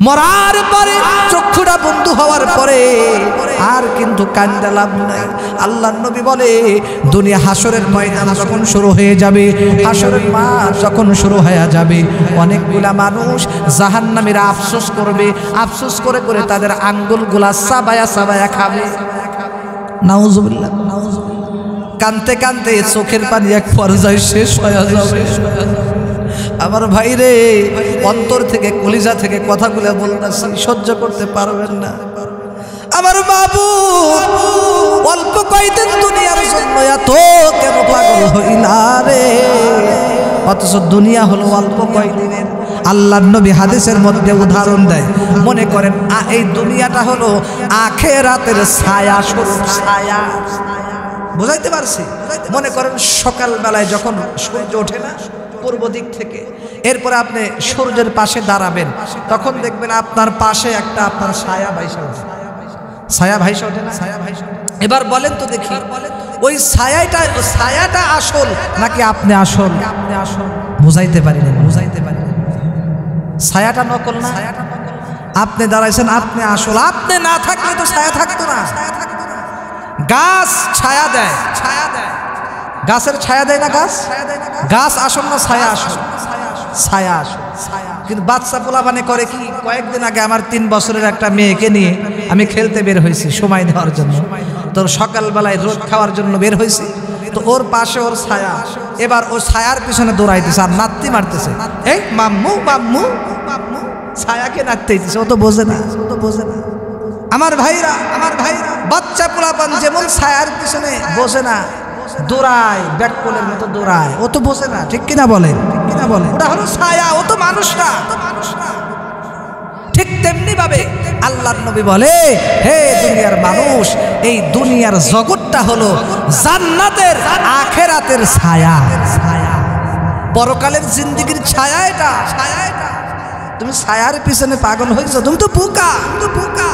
মরার পরে চক্ষুটা বন্ধ হওয়ার পরে আর কিন্তু কান্দা লাভ নাই। আল্লাহর নবী বলে দুনিয়া হাসরের ময়দান যখন শুরু হয়ে যাবে, হাসরের মাঠ যখন শুরু হয়ে যাবে, অনেকগুলা মানুষ জাহান্নামীরা আফসোস করবে, আফসোস করে করে তাদের আঙ্গুলগুলা সাবায়া সাবায়া খাবে। নাউজুবিল্লাহ, কানতে কানতে চোখের পানি এক পর্যায়ে শেষ হয়ে যাবে। আমার ভাই রে, অন্তর থেকে কলিজা থেকে কথাগুলো বলতেছি, সহ্য করতে পারবেন না। আমার বাবু অল্প কয়েকদিন দুনিয়ার জন্য এত কেন পাগল হইলা রে? অথচ দুনিয়া হলো অল্প কয়েকদিনের। আল্লাহর নবী হাদিসের মধ্যে উদাহরণ দেয়, মনে করেন এই দুনিয়াটা হলো আখিরাতের ছায়া স্বরূপ। ছায়া বুঝাইতে পারছি? মনে করেন সকাল বেলায় যখন সূর্য ওঠে না পূর্ব দিক থেকে, এরপরে আপনি সূর্যের পাশে দাঁড়াবেন, তখন দেখবেন আপনার পাশে একটা আপনার ছায়া ভাইসা ওঠে। ছায়া ভাইসা ওঠে না? ছায়া ভাইসা। এবার বলেন তো দেখি, ওই ছায়াটা আসল নাকি আপনি আসল? আপনি আসল। বুঝাইতে পারিনি, বুঝাইতে পারিনি। ছায়াটা নকল না? আপনি দাঁড়াইছেন, আপনি আসল। আপনি না থাকলে তো ছায়া থাকতো না। গাছ ছায়া দেয়, ছায়া দেয়, গাছের ছায়া দেয় না? গাছ আসল না ছায়া আসল? ছায়া আসল। কিন্তু বাচ্চা পোলাপানে করে কি, কয়েকদিন আগে আমার 3 বছরের একটা মেয়েকে নিয়ে আমি খেলতে বের হয়েছি সময় দেওয়ার জন্য। তোর সকালবেলায় রোদ খাওয়ার জন্য বের হয়েছি, তো ওর পাশে ওর ছায়া। এবার ও ছায়ার পিছনে দৌড়াইতেছে আর নাত্তি মারতেছে, এই মাম্মু মাম্মু মাম্মু, ছায়াকে নাচতে দিতেছে। ও তো বোঝে না, ও তো বোঝে না। আমার ভাইরা, আমার ভাইরা, বাচ্চা পোলাপান যেমন ছায়ার পিছনে বোঝে না, দৌড়ায়, ব্যাটবলের মতো দৌড়ায়, ও তো বোঝে না। ঠিক কিনা বলেন? ঠিক কিনা বলেন? ওটা হলো ছায়া, ও তো মানুষ না। ঠিক তেমনি ভাবে আল্লাহর নবী বলে, হে দুনিয়ার মানুষ, এই দুনিয়ার জগৎটা হলো জান্নাতের আখিরাতের ছায়া। পরকালের জিন্দেগির ছায়া এটা, ছায়া এটা। তুমি ছায়ার পিছনে পাগল হয়েছো, তুমি তো বোকা, তুমি তো বোকা,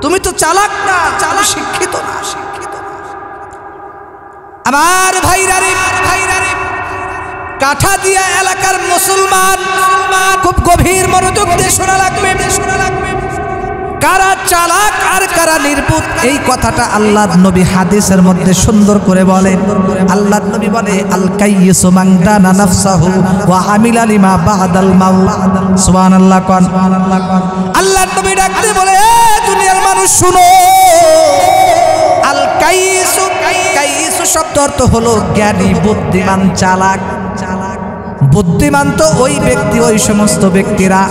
তুমি তো চালাক না, চালাক শিক্ষিত না, শিক্ষিত না। আমার ভাইরা রে, ভাইরা রে, কাঠা দিয়া এলাকার মুসলমান খুব গভীর মনোযোগ দিয়ে শোনা লাগবে, শোনা লাগবে। কারা চালাক আর কারা নির্বুদ্ধ, এই কথাটা আল্লাহর নবী হাদিসের মধ্যে সুন্দর করে বলেন। আল্লাহর নবী বলে, আল কাইয়িসু মান দানা নাফসাহু ওয়া আমিলা লিমা বাদাল মাউত। সুবহানাল্লাহ কোন, সুবহানাল্লাহ কোন। আল্লাহর নবী ডাকতে বলে, এ দুনিয়ার মানুষ শুনো, আল কাইয়িসু, কাইয়িসু শব্দ অর্থ হলো জ্ঞানী, বুদ্ধিমান, চালাক। বুদ্ধিমান তো ওই ব্যক্তি, ওই সমস্ত ব্যক্তিরা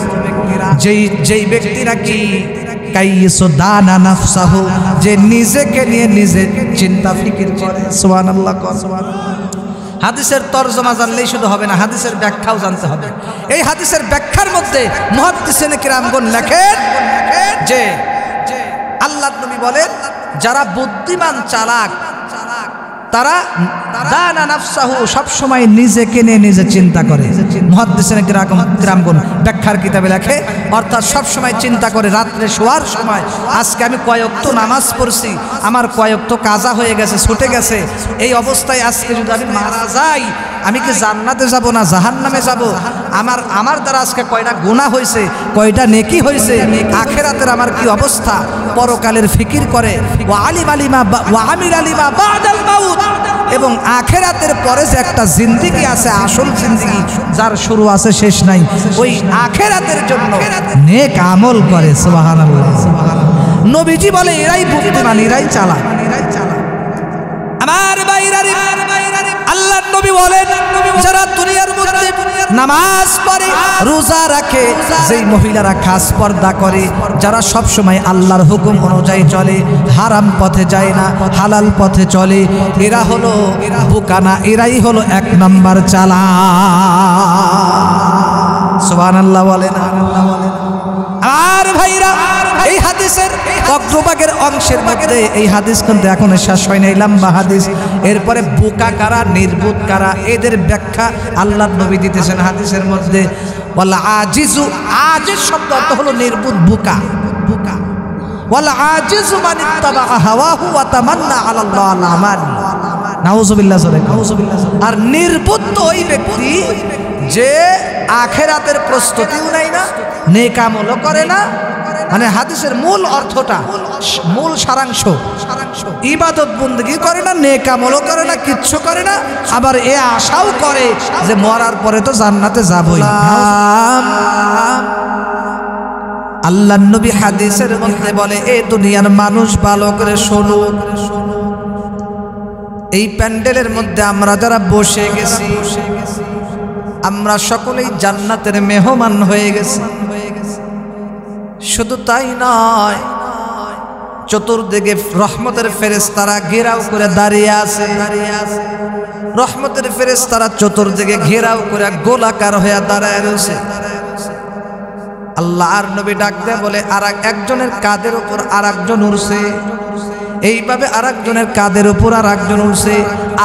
যেই ব্যক্তি নাকি কাইয়িসু দানা নাফসাহু, যে নিজেকে নিয়ে নিজে চিন্তা ফিকির করে। সুবহানাল্লাহ কোন, সুবহানাল্লাহ। হাদিসের তরজমা জানলেই শুধু হবে না, হাদিসের ব্যাখ্যাও জানতে হবে। এই হাদিসের ব্যাখ্যার মধ্যে মুহাদ্দিসিনে কিরামগণ লেখেন যে আল্লাহর নবী বলেন, যারা বুদ্ধিমান, চালাক, তারা দানা নাফসাহু, সবসময় নিজেকে নিয়ে নিজে চিন্তা করে। মুহাদ্দিসিনে কিরামগণ ব্যাখ্যার কিতাবে লেখে, অর্থাৎ সবসময় চিন্তা করে রাত্রে শোয়ার সময়, আজকে আমি কয় ওয়াক্ত নামাজ পড়ছি, আমার কয় ওয়াক্ত কাজা হয়ে গেছে, ছুটে গেছে, এই অবস্থায় আজকে যদি আমি মারা যাই, আমি কি জান্নাতে যাব না জাহান্নামে যাব? আমার দ্বারা আজকে কয়টা গুনাহ হয়েছে, কয়টা নেকি হয়েছে, আখিরাতের আমার কি অবস্থা, পরকালের ফিকির করে। ওয়া আলিমা লিমা ওয়া আমিলা লিমা বাদাল মাউত, এবং আখিরাতের পরে যে একটা জিন্দেগি আছে, আসল জিন্দেগি, যার শুরু আছে শেষ নাই, ওই আখিরাতের জন্য নেক আমল করে। সুবহানাল্লাহ, সুবহানাল্লাহ। নবীজি বলে, এরাই বুদ্ধিমান, এরাই চালাক। আমার বাইরা রে, আল্লাহর নবী বলেন, যারা দুনিয়ার মধ্যে নামাজ পড়ে, রোজা রাখে, যেই মহিলারা খাস পর্দা করে, যারা সব সময় আল্লাহর হুকুম অনুযায়ী চলে, হারাম পথে যায় না, হালাল পথে চলে, এরা হলো বোকানা, এরাই হলো 1 নম্বর চালাক। সুবহানাল্লাহ বলেন। আর ভাইরা, এই হাদিসের অগ্রভাগের অংশের মধ্যে এই হাদিস কিন্তু এখন শেষ হয় নাই, লম্বা হাদিস। এরপরে বোকা কারা, নির্বোধ কারা, এদের ব্যাখ্যা আল্লাহর নবী দিতেছেন হাদিসের মধ্যে। ওয়াল আজিজু, আজিজ শব্দ অর্থ হলো নির্বোধ, বোকা, বোকা। ওয়াল আজিজু মান ইত্তাবা হাওয়াহু ওয়া তামান্না আলাল্লাহ আল-আমাল। নাউযুবিল্লাহ, নাউযুবিল্লাহ। আর নির্বোধ ওই ব্যক্তি যে আখেরাতের প্রস্তুতিও নেয় না, নেক আমলও করে না। মানে হাদিসের মূল অর্থটা, মূল সারাংশ, ইবাদত বন্দেগী করে না, নেক আমলও করে না, কিচ্ছু করে না, আবার এ আশাও করে যে মরার পরে তো জান্নাতে যাবই। আল্লাহর নবী হাদিসের মধ্যে বলে, এই দুনিয়ার মানুষ ভালো করে শোনো, এই প্যান্ডেলের মধ্যে আমরা যারা বসে গেছি আমরা সকলেই জান্নাতের মেহমান হয়ে গেছি। শুধু তাই নয়, চতুর্দিকে রহমতের ফেরেশতারা ঘেরাও করে দাঁড়িয়ে আছে। রহমতের ফেরেশতারা চতুর্দিকে ঘেরাও করে গোলাকার হয়ে দাঁড়ায় রয়েছে। আল্লাহর নবী ডাক দেয় বলে, আর একজনের কাঁধের উপর আর একজন উঠছে, এইভাবে আর একজনের কাঁধের উপর আর একজন উঠছে,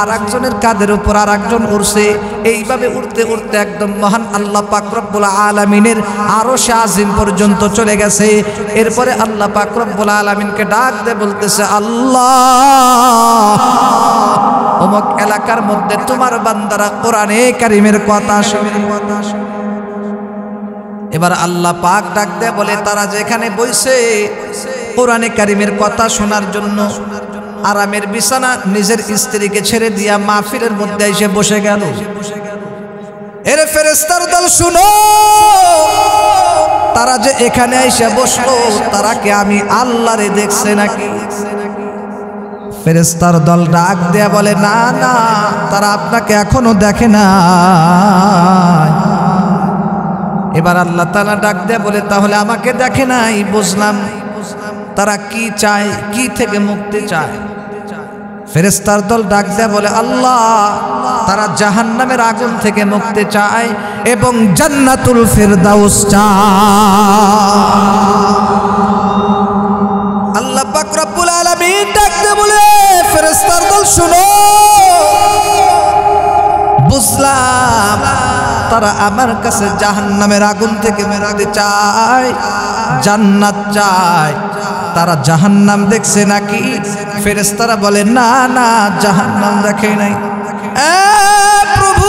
আর একজনের কাঁধের উপর আর একজন উঠছে। এইভাবে উঠতে উঠতে একদম মহান আল্লাহ পাক রব্বুল আলামিনের আরশে আজিম পর্যন্ত চলে গেছে। এরপরে আল্লাহ পাক রব্বুল আলামিনকে ডাক দিয়ে বলতেছে, আল্লাহ, অমুক এলাকার মধ্যে তোমার বান্দারা কোরআনে কারীমের কথা শুনে। এবার আল্লাহ পাক ডাক দেয় বলে, তারা যেখানে বসে কোরআনে কারীমের কথা শোনার জন্য আরামের বিছানা নিজের স্ত্রীকে ছেড়ে দিয়া মাহফিলের মধ্যে এসে বসে গেল। এর ফেরেশতার দল শুনো, তারা যে এখানে এসে বসলো তারা কি আমি আল্লাহরে দেখছে নাকি? ফেরেশতার দল ডাক দেয়া বলে, না না, তারা আপনাকে এখনো দেখে না। এবার আল্লাহ তাআলা ডাক দেয়া বলে, তাহলে আমাকে দেখে নাই, বুঝলাম তারা কি চায়, কি থেকে মুক্তি চায়। ফেরেশতার দল ডাক দেয়া বলে, আল্লাহ, তারা জাহান্নামের আগুন থেকে মুক্তি চায় এবং জান্নাতুল ফিরদাউস চায়। আল্লাহ পাক রব্বুল আলামিন ডাক দেয়া বলে, ফেরেশতার দল শুনো, বুঝলাম তারা আমার কাছে জাহান্নামের আগুন থেকে মুক্তি চায়, জান্নাত চায়। তারা জাহান্নাম দেখছে নাকি? ফেরেশতারা বলে, না না, জাহান্নাম দেখে নাই। প্রভু,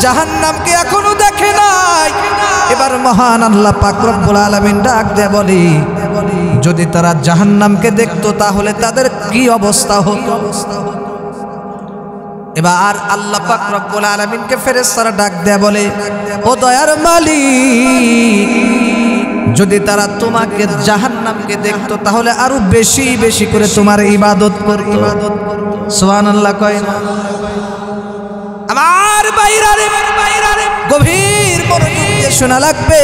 জাহান্নামকে এখনো দেখে নাই। এবার মহান আল্লাহ পাক রব্বুল আলামিন ডাক দেয়া বলে, যদি তারা জাহান্নামকে দেখতো তাহলে তাদের কি অবস্থা হতো। এবার আল্লাহ পাক রব্বুল আলামিনকে ফেরেশতারা ডাক দেয়া বলে, ও দয়ার মালিক, যদি তারা তোমাকে জাহান্নামকে দেখতো তাহলে আরো বেশি বেশি করে তোমার ইবাদত করত। সুবহানাল্লাহ কয় না? আমার বাইরা রে, গভীর মনোযোগ দিয়ে শোনা লাগবে।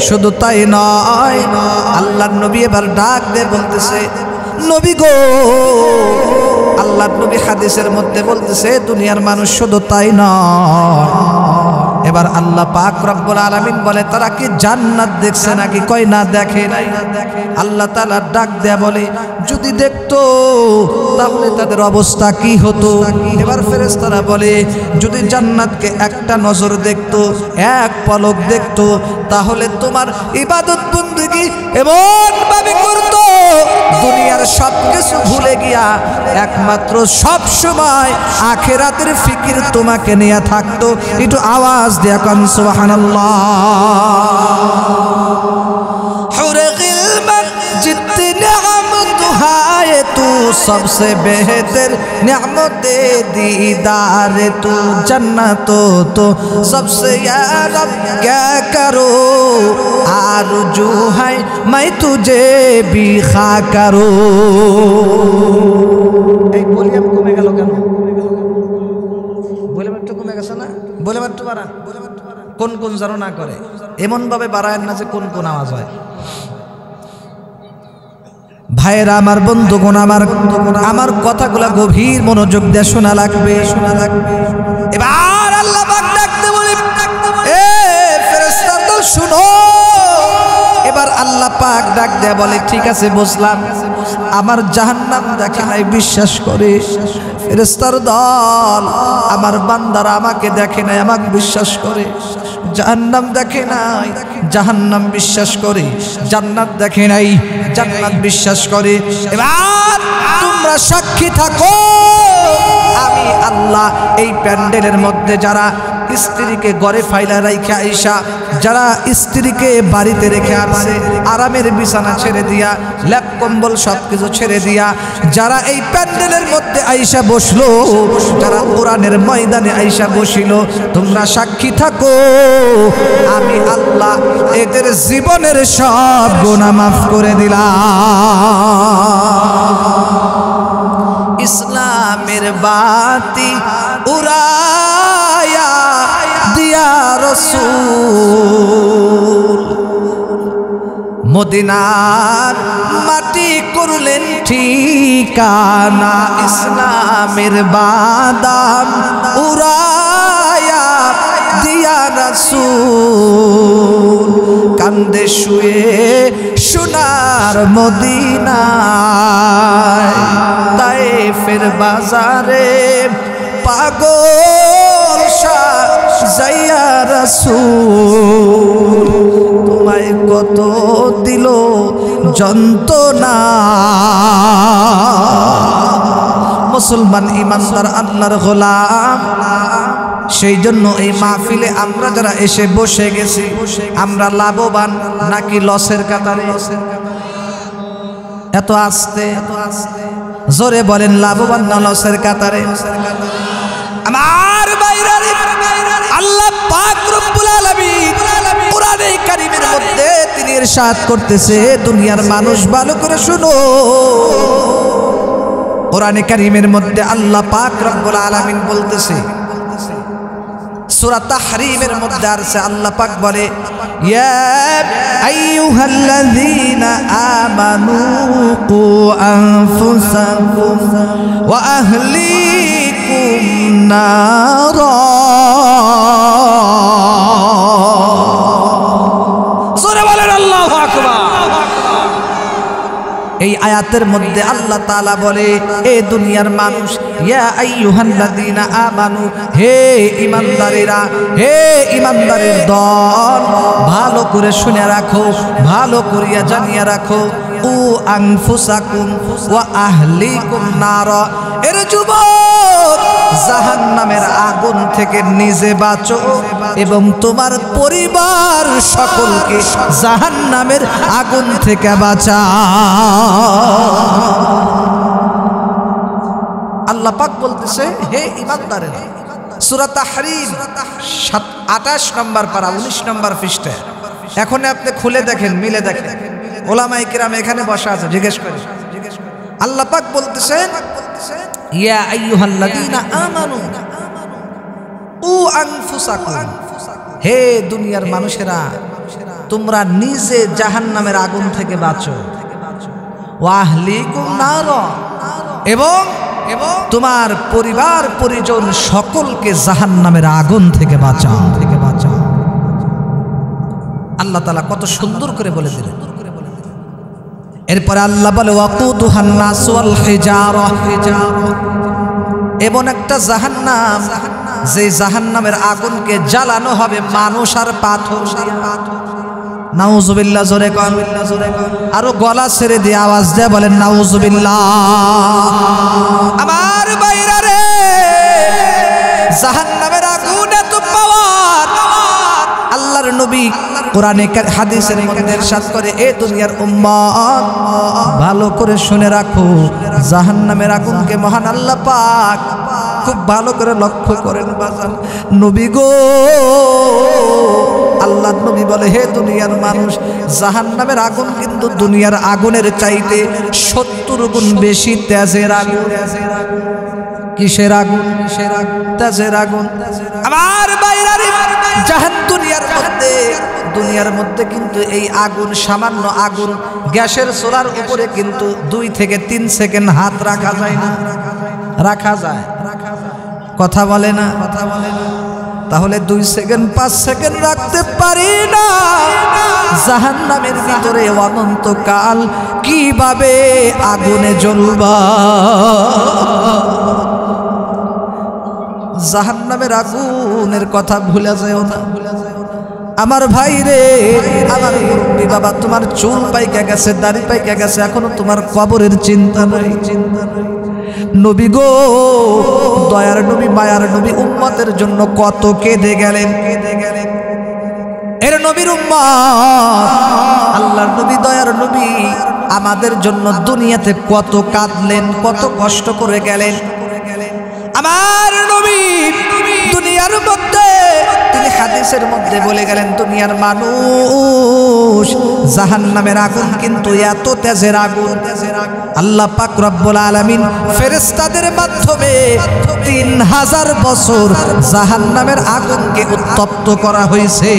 শুধু তাই নয়, আল্লাহর নবী এবার ডাক দিয়ে বলতেছে, নবী গো, আল্লাহর নবী হাদিসের মধ্যে বলতেছে, দুনিয়ার মানুষ শুধু তাই নয়। এবার আল্লাহ পাক রব্বুল আলামিন বলে, তারা কি জান্নাত দেখছে নাকি? কয় না, দেখে নাই। আল্লাহ তাআলা ডাক দেয়া বলে, যদি দেখতো তাহলে তাদের অবস্থা কি হতো? এবার ফেরেশতারা বলে, যদি জান্নাতকে একটা নজর দেখতো, এক পলক দেখতো, তাহলে তোমার ইবাদত বন্দেগী এমন ভাবে করতো দুনিয়ার সব কিছু ভুলে গিয়া একমাত্র সব সময় আখিরাতের ফিকির তোমাকে নিয়ে থাকতো। একটু আওয়াজ দিয়া কান সুবহানাল্লাহ। হুরে গিলমান জিতনি নিয়ামত হায় তু, सबसे बेहतर नियामत दीदार तू, जन्नत तो सबसे यार क्या करो, आरज़ू है मैं तुझे भी खा करो। एक बोलिए हम कमे गलो केन? बोले একটু কমে গেছে না? বলে একটু বাড়ান। কোন কোন যেন না করে, এমন ভাবে বাড়ায় না যে কোন কোন আওয়াজ হয়। ভাইরা আমার, বন্ধুগণ আমার, আমার কথাগুলা গভীর মনোযোগ দিয়ে শোনা লাগবে। এবার আল্লাহ পাক ডাকতে বলে, এ ফেরেশতা তো শুনো। এবার আল্লাহ পাক ডাক দেয়া বলে, ঠিক আছে বুঝলাম, আমার জাহান্নাম দেখে নাই বিশ্বাস করে। ফেরেশতার দল, আমার বান্দারা আমাকে দেখে নাই, আমাকে বিশ্বাস করে। জাহান্নাম দেখে নাই, জাহান্নাম বিশ্বাস করে। জান্নাত দেখে নাই, জান্নাত বিশ্বাস করে। এবার তোমরা সাক্ষী থাকো, আমি আল্লাহ এই প্যান্ডেলের মধ্যে যারা স্ত্রীকে ঘরে ফাইলা রাইখা আইসা, যারা স্ত্রীকে বাড়িতে রেখে আসছে, আরামের বিছানা ছেড়ে দিয়া, ল্যাপ কম্বল সব কিছু ছেড়ে দিয়া যারা এই প্যান্ডেলের মধ্যে আইসা বসলো, যারা কোরআনের ময়দানে আইসা বসিল, তোমরা সাক্ষী থাকো আমি আল্লাহ এদের জীবনের সব গুনাহ মাফ করে দিলাম। ইসলামের বাতি উড়ায়া দিয়া রাসূল, মদিনার মাটি করলেন ঠিকানা। ইসলামের বাদাম উড়ায়া দিয়া রাসূল, কান্দে শুয়ে সোনার মদিনায়। তায়েফের বাজারে পাগল সাজাইয়া রাসূল, তোমায় কত দিল যন্ত্রণা। মুসলমান ইমানদার আল্লাহর গোলাম, সেই জন্য এই মাহফিলে আমরা যারা এসে বসে গেছি, আমরা লাভবান নাকি লসের কাতারে? এত আস্তে জোরে বলেন, লাভবান না লসের কাতারে? আমার বাইরে আল্লাহ পাক রব্বুল আলামিন কোরআনে কারীমের মধ্যে তিনি ইরশাদ করতেছে, দুনিয়ার মানুষ ভালো করে শুনো। কোরআনে কারীমের মধ্যে আল্লাহ পাক রব্বুল আলামিন বলতেছে, সূরা তাহরীমের মধ্যে আছে আল্লাহ পাক বলে, ইয়া আইয়ুহাল্লাযীনা আমানু কু আনফুসাকুম ওয়া আহলিকুম নারা। সূরা বলেন আল্লাহু আকবার। এই আয়াতের মধ্যে আল্লাহ তাআলা বলে, এ দুনিয়ার মানুষ, ইয়া আইয়ুহাল্লাযীনা আমানু, হে ঈমানদারেরা, হে ঈমানদারের দল, ভালো করে শুনে রাখো, ভালো করিয়া জানিয়া রাখো, উ আনফুসাকুম ওয়া আহলিকুম নারা। এর যুবক, জাহান্নামের আগুন থেকে নিজে বাঁচো এবং তোমার পরিবার সকলকে জাহান্নামের আগুন থেকে বাঁচাও। আল্লাহ পাক বলতেছে, হে ঈমানদারেরা, সূরা তাহরীম 28 নম্বর পারা 19 নম্বর পৃষ্ঠা। এখন আপনি খুলে দেখেন, মিলে দেখেন, ওলামায়ে কিরাম এখানে বসা আছে, জিজ্ঞেস করেন। আল্লাহ পাক বলতেছেন, ইয়া আইয়ুহাল্লাযীনা আমানু উ আনফুসাকুম, হে দুনিয়ার মানুষেরা, তোমরা নিজে জাহান্নামের আগুন থেকে বাঁচো, ওয়া আহলিকুম নারা, এবং তোমার পরিবার পরিজন সকলকে জাহান্নামের আগুন থেকে বাঁচাও। আল্লাহ তাআলা কত সুন্দর করে বলে দিলেন। এরপরে আল্লাহ বলে, ওয়াকুদুহান নাস ওয়াল হিজারা, এমন একটা জাহান্নাম যে জাহান্নামের আগুনকে জ্বালানো হবে মানুষ আর পাথর। নাউজুবিল্লাহ, জোরে কোন, আরো গলা ছেড়ে দিয়ে আওয়াজ দিয়ে বলেন নাউজুবিল্লাহ। আমার বাইরা রে, জাহান্নামের আগুন এত পাওয়ার। আল্লাহর নবী কোরআনে হাদিসের মধ্যে ইরশাদ করে, এ দুনিয়ার উম্মত, ভালো করে শুনে রাখো, জাহান্নামের আগুনকে মহান আল্লাহ পাক খুব ভালো করে লক্ষ্য করেন বাজান। নবী গো, আল্লাহর নবী বলে, হে দুনিয়ার মানুষ, জাহান্নামের আগুন কিন্তু দুনিয়ার আগুনের চাইতে 70 গুণ বেশি তেজের আগুন। কিসের আগুন? তেজের আগুন। আমার বাইরে দুনিয়ার মধ্যে কিন্তু এই আগুন, সামান্য আগুন, গ্যাসের চুলার উপরে কিন্তু 2 থেকে 3 সেকেন্ড হাত রাখা যায় না? রাখা যায়? কথা বলে না? তাহলে 2 সেকেন্ড 5 সেকেন্ড রাখতে পারি না, জাহান্নামের ভিতরে অনন্তকাল কিভাবে আগুনে জ্বলবা? জাহান্নামের আগুনের কথা ভুলে যাও না আমার ভাই রে, আমার মুরব্বি বাবা, তোমার চুল পাইকা গেছে, দাড়ি পাইকা গেছে, এখনো তোমার কবরের চিন্তা নাই। নবী গো, দয়ার নবী, মায়ার নবী উম্মতের জন্য কত কেঁদে গেলেন। এর নবীর উম্মত, আল্লাহর নবী, দয়ার নবী আমাদের জন্য দুনিয়াতে কত কাঁদলেন, কত কষ্ট করে গেলেন। আমার নবী দুনিয়ার মধ্যে তিনি হাদিসের মধ্যে বলে গেলেন, দুনিয়ার মানুষ জাহান্নামের আগুন কিন্তু এত তেজের আগুন, আল্লাহ পাক রব্বুল আলামিন ফেরেশতাদের মাধ্যমে 3000 বছর জাহান্নামের আগুনকে উত্তপ্ত করা হয়েছে।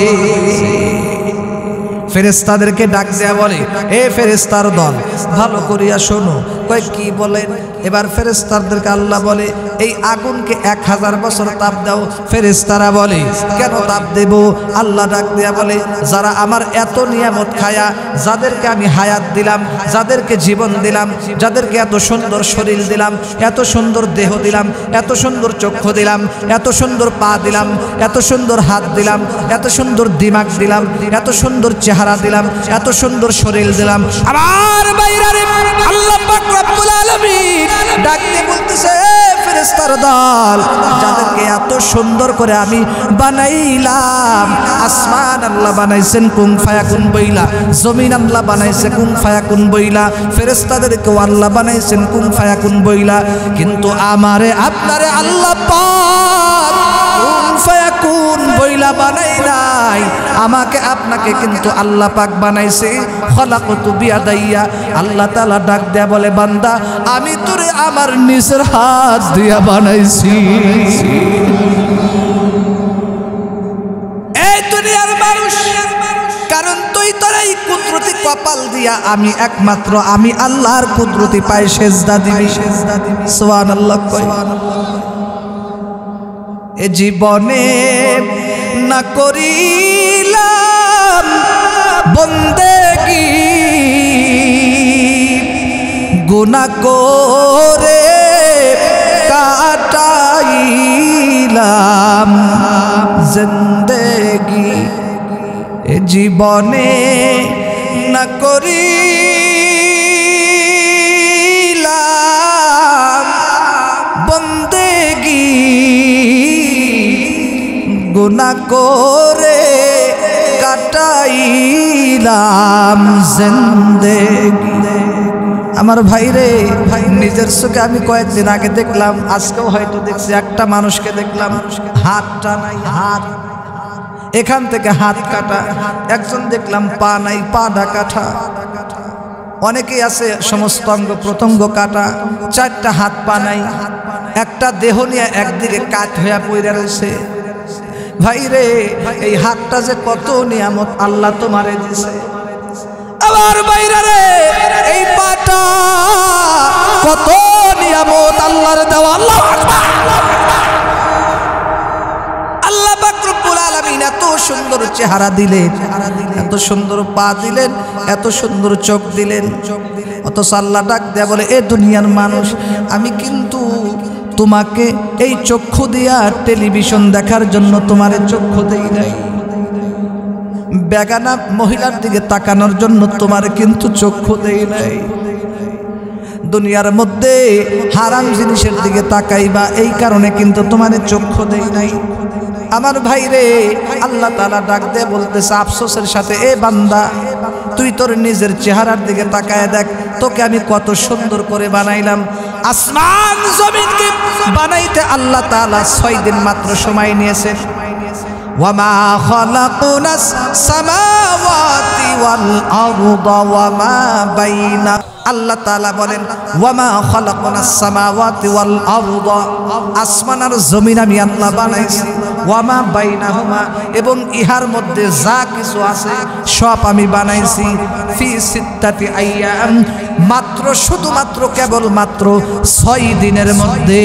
ফেরেশতাদেরকে ডাক দেয়া বলে, এ ফেরেশতার দল ভালো করিয়া শোনো। কয় কি বলেন? এবার ফেরেশতাদেরকে আল্লাহ বলে, এই আগুনকে 1000 বছর তাপ দাও। ফেরেশতারা বলে, কেন তাপ দেব? আল্লাহ ডাক দেয়া বলে, যারা আমার এত নিয়ামত খায়া, যাদেরকে আমি হায়াত দিলাম, যাদেরকে জীবন দিলাম, যাদেরকে এত সুন্দর শরীর দিলাম, এত সুন্দর দেহ দিলাম, এত সুন্দর চক্ষু দিলাম, এত সুন্দর পা দিলাম, এত সুন্দর হাত দিলাম, এত সুন্দর দিমাগ দিলাম, এত সুন্দর চেহারা দিলাম, এত সুন্দর শরীর দিলাম। আমার বাইরে আল্লাহ পাক রব্বুল আলামিন ডাক দিয়ে বলতেছে, ফেরেশতার দল যাদেরকে এত সুন্দর করে আমি বানাইলাম, আসমান আল্লাহ বানাইছেন কুন ফায়াকুন বইলা, জমিন আল্লাহ বানাইছে কুন ফায়াকুন বইলা, ফেরেশতাদেরকে আল্লাহ বানাইছেন কুন ফায়াকুন বইলা, কিন্তু আমারে আপনারে আল্লাহ পাক কুন ফায়াকুন বইলা বানাই নাই, আমাকে আপনাকে কিন্তু আল্লাহ পাক বানাইছে খলাকতু বিয়াদাইয়া। আল্লাহ তাআলা ডাক দেয়া বলে, বান্দা আমি তোরে আমার নিজের হাত দিয়া বানাইছি। এই দুনিয়ার মানুষ, কারণ তুই তোর এই কুদরতি কপাল দিয়া আমি একমাত্র আমি আল্লাহর কুদরতি পায়ে সেজদা দিবি। সুবহানাল্লাহ। এ জীবনে না করিলাম বন্দেগি, গুনাহ করে কাটাইলাম জিন্দেগি। এ জীবনে না করিলাম বন্দেগি, গুনাহ করে কাটাইলাম জিন্দেগি। আমার ভাইরে, নিজের চোখে আমি কয়েকদিন আগে দেখলাম, আজকেও হয়তো দেখছি, একটা মানুষকে দেখলাম হাতটা নাই, হাত এখান থেকে হাত কাটা। একজন দেখলাম পা নাই, পাটা কাটা। অনেকেই আছে সমস্ত অঙ্গ প্রত্যঙ্গ কাটা, 4টা হাত পা নাই, একটা দেহ নিয়ে একদিকে কাট হইয়া পড়ে রয়েছে। ভাইরে, এই হাতটা যে কত নিয়ামত আল্লাহ তোমারে দিছে। আমার বাইরে রে, এই পাটা কত নিয়ামত আল্লাহর দেওয়া। আল্লাহু আকবার। আল্লাহ পাক রব্বুল আলামিন এত সুন্দর চেহারা দিলেন, এত সুন্দর পা দিলেন, এত সুন্দর চোখ দিলেন। অথচ আল্লাহ ডাক দেয়া বলে, এ দুনিয়ার মানুষ, আমি কিন্তু তোমাকে এই চক্ষু দিয়া টেলিভিশন দেখার জন্য তোমারে চক্ষু দেই নাই, বেগানা মহিলার দিকে তাকানোর জন্য তোমার কিন্তু চক্ষু দেই নাই, দুনিয়ার মধ্যে হারাম জিনিসের দিকে তাকাইবা এই কারণে কিন্তু তোমারে চক্ষু দেই নাই। আমার ভাইরে, আল্লাহ তাআলা ডাক দিয়ে বলতেছে আফসোসের সাথে, এ বান্দা তুই তোর নিজের চেহারার দিকে তাকায় দেখ, তোকে আমি কত সুন্দর করে বানাইলাম। আসমান জমিনকে বানাইতে আল্লাহ তাআলা 6 দিন মাত্র সময় নিয়েছেন। ওয়ামা খালাকনাস সামাওয়াতি ওয়াল আরদা ওয়ামা বাইনা, আল্লাহ তাআলা বলেন ওয়ামা খালাকনাস সামাওয়াতি ওয়াল আরদা, আসমান আর জমিন আমি আল্লাহ বানাইছি, ওয়ামা বাইনাহুমা, এবং ইহার মধ্যে যা কিছু আছে সব আমি বানাইছি, ফি সিত্তাতি আইয়াম, মাত্র শুধুমাত্র কেবলমাত্র 6 দিনের মধ্যে।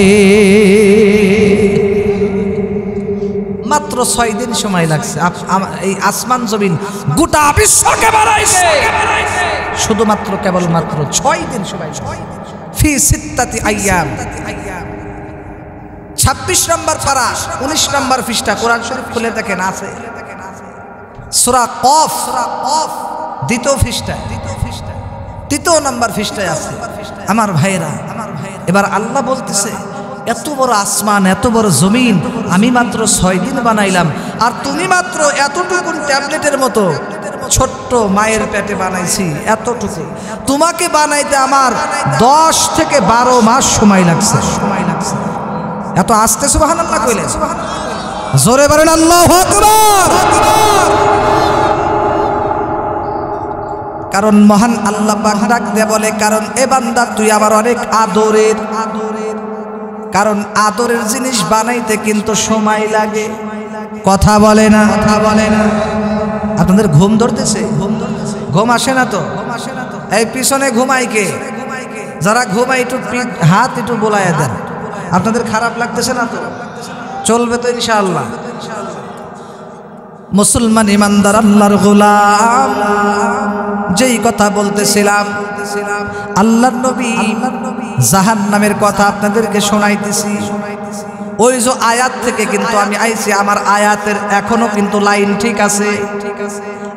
মাত্র 6 দিন সময় লাগছে এই আসমান জমিন গোটা বিশ্বকে বানাইছে, শুধুমাত্র কেবলমাত্র 6 দিন সময়। ফি সিত্তাতি আইয়াম, 26 নম্বর পারা 19 নম্বর পৃষ্ঠা, কোরআন শরীফ খুলে দেখেন, আছে সূরা কফ, দ্বিতীয় পৃষ্ঠা, 3 নম্বর পৃষ্ঠায় আছে। আমার ভাইরা, এবার আল্লাহ বলতেছে এত বড় আসমান এত বড় জমিন আমি মাত্র 6 দিন বানাইলাম, আর তুমি মাত্র এতটুকু ট্যাবলেটের মতো ছোট্ট মায়ের পেটে বানাইছি এতটুকু। তোমাকে বানাইতে আমার 10 থেকে 12 মাস সময় লাগছে। এত আস্তে সুবহানাল্লাহ কইলেন, জোরে বলেন আল্লাহু আকবার। কারণ মহান আল্লাহ পাক ডাক দিয়ে বলে, কারণ এ বান্দা তুই আমার অনেক আদরের। কারণ আদরের জিনিস বানাইতে কিন্তু সময় লাগে। কথা বলে না, কথা বলে না। আপনাদের ঘুম ধরতেছে? ঘুম আসে না তো? এই পিছনে ঘুমাই কে? যারা ঘুমাই একটু হাত একটু বোলায়া দেন। আপনাদের খারাপ লাগতেছে না তো? চলবে তো ইনশাআল্লাহ। মুসলমান ইমানদার আল্লাহর গোলাম, যেই কথা বলতেছিলাম আল্লাহর নবী জাহান্নামের কথা আপনাদেরকে শোনাইতেছি। ওই যে আয়াত থেকে কিন্তু আমি আইছি, আমার আয়াতের এখনো কিন্তু লাইন ঠিক আছে।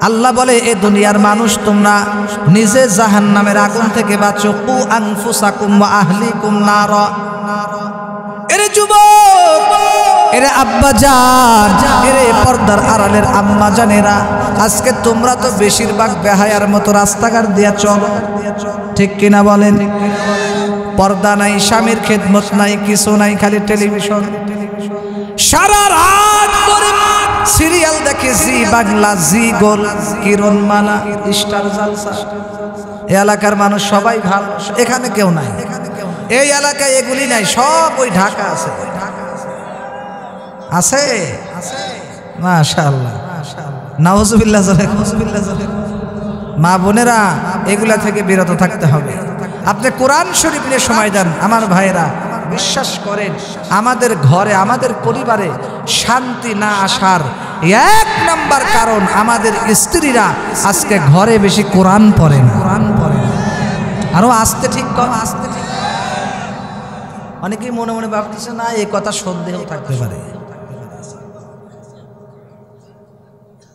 আল্লাহ বলে, এ দুনিয়ার মানুষ তোমরা নিজে জাহান্নামের আগুন থেকে বাঁচো। কু আনফুসাকুম ওয়া আহলিকুম নার। এরে যুবক, এরে আব্বাজান, এরে পর্দার আড়ালের আম্মা জানেরা, আজকে তোমরা তো বেশিরভাগ বেহায়ার মতো রাস্তাঘাট দিয়া চলো, ঠিক কিনা বলেন? পর্দা নাই, স্বামীর খেদমত নাই, কিছু নাই, খালি টেলিভিশন। সারা রাত পরে সিরিয়াল দেখে, জি বাংলা, জি গোল, কিরণমালা, স্টার জলসা। এই এলাকার মানুষ সবাই ভালো, এখানে কেউ নাই। এই এলাকায় এগুলি নাই, সব ওই ঢাকা আছে। আছে মাশাআল্লাহ, নাউজুবিল্লাহ। মা বোনেরা, এগুলা থেকে বিরত থাকতে হবে। আপনি কোরআন শরীফ নিয়ে সময় দেন। আমার ভাইয়েরা, বিশ্বাস করেন, আমাদের ঘরে, আমাদের পরিবারে শান্তি না আসার 1 নাম্বার কারণ আমাদের স্ত্রীরা আজকে ঘরে বেশি কোরআন পড়ে না। আরো আসতে ঠিক কম, আসতে ঠিক। অনেকেই মনে মনে ভাবতেছে না, এই কথা সন্দেহ থাকতে পারে।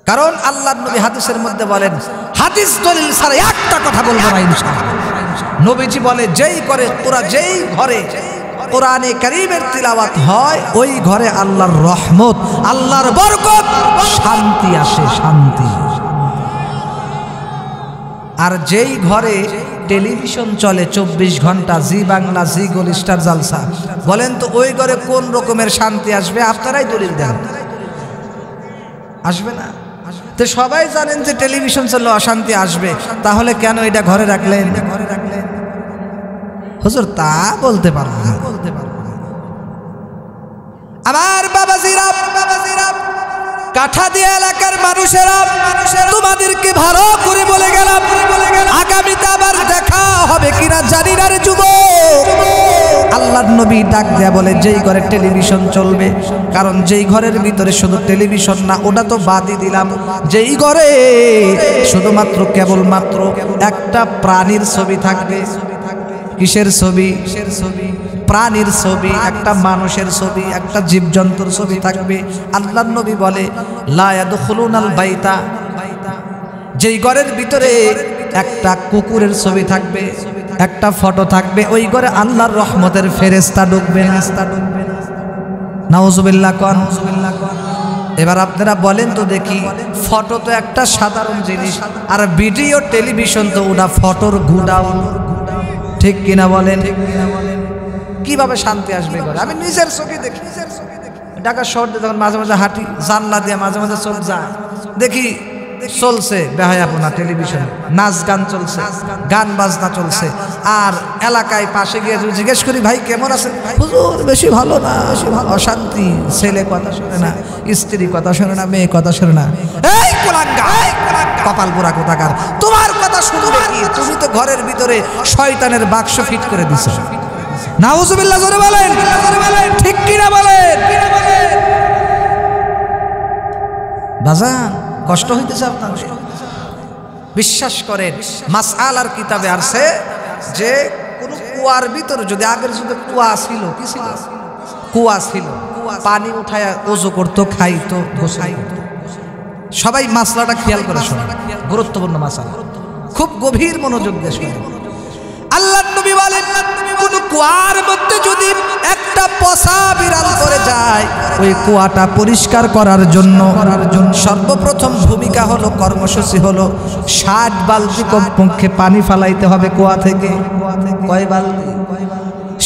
কারণ আল্লাহর নবী হাদিসের মধ্যে বলেন, হাদিস দলিল ছাড়া একটা কথা বলবো না ইনশাআল্লাহ। নবীজি বলে, যেই করে তোরা, যেই ঘরে কোরআনে কারীমের তিলাওয়াত হয়, ওই ঘরে আল্লাহর রহমত, আল্লাহর বরকত, শান্তি আসে, শান্তি। আর যেই ঘরে টেলিভিশন চলে 24 ঘন্টা, জি বাংলা, জি গোল, স্টার জলসা, বলেন তো ওই ঘরে কোন রকমের শান্তি আসবে? আপনারাই দলিল দেন। আসবে না। তো সবাই জানেন যে টেলিভিশন চললে অশান্তি আসবে, তাহলে কেন এটা ঘরে রাখলেন? হুজুর তা বলতে পারবো না। আমার বাবাজিরা, কাঠা দিয়ে এলাকার মানুষেরা, তোমাদেরকে ভালো করে বলে গেলাম, আগামীতে আবার দেখা হবে কিনা জানি না রে যুবক। আল্লাহর নবী ডাক দেয়া বলে, যেই ঘরে টেলিভিশন চলবে, কারণ যেই ঘরের ভিতরে শুধু টেলিভিশন না, ওটা তো বাদই দিলাম, যেই ঘরে শুধুমাত্র কেবলমাত্র একটা প্রাণীর ছবি থাকবে। কিসের ছবি? প্রাণীর ছবি, একটা মানুষের ছবি, একটা জীবজন্তুর ছবি থাকবে। আল্লাহর নবী বলে, লা ইয়াদখুলুনাল বাইতা, যেই ঘরের ভিতরে একটা কুকুরের ছবি থাকবে, একটা ফটো থাকবে, ওই ঘরে আল্লাহর রহমতের ফেরেশতা ঢুকবে না। নাউজুবিল্লাহ কোন। এবার আপনারা বলেন তো দেখি, ফটো তো একটা সাধারণ জিনিস, আর ভিডিও টেলিভিশন তো ওটা ফটোর গুডাউন, ঠিক কিনা বলেন? কিভাবে শান্তি আসবে ঘরে? আমি নিজের চোখে দেখি, ঢাকা শহর দিয়ে যখন মাঝে মাঝে হাঁটি, জানলা দিয়ে মাঝে মাঝে চোখ যায়, দেখি চলছে বেহায়াপনা, টেলিভিশন নাচ গান চলছে, গান বাজনা চলছে। আর এলাকায় পাশে গিয়ে যদি জিজ্ঞেস করি, ভাই কেমন আছেন? হুজুর বেশি ভালো না, অশান্তি, ছেলে কথা শোনে না, স্ত্রী কথা শোনে না, মেয়ে কথা শোনে না। এই কোলাঙ্গা, কপাল পোড়া কোথাকার, তোমার কথা শুনবে কি? তুমি তো ঘরের ভিতরে শয়তানের বাক্স ফিট করে দিছো। নাউজুবিল্লাহ, জোরে বলেন, ঠিক কিনা বলেন? বাজান, কষ্ট হইতেছে আপনার? বিশ্বাস করেন, মাসআলার কিতাবে আছে যে কোন কুয়ার ভিতরে যদি, আগের যুগে কুয়া ছিল, কি ছিল? কুয়া ছিল, পানি উঠায় ওযু করতো, খাইতো, গোসল। সবাই মাসলাটা খেয়াল করে শোনেন, গুরুত্বপূর্ণ মাসলা, খুব গভীর মনোযোগ দিয়ে শুনুন। আল্লাহর নবী বলেন, কোন কুয়ার মধ্যে যদি একটা পচা বিড়াল পড়ে যায়, ওই কুয়াটা পরিষ্কার করার জন্য সর্বপ্রথম ভূমিকা হলো, কর্মসূচি হলো 60 বালতি কমপক্ষে পানি ফালাইতে হবে কুয়া থেকে। কয় বালতি?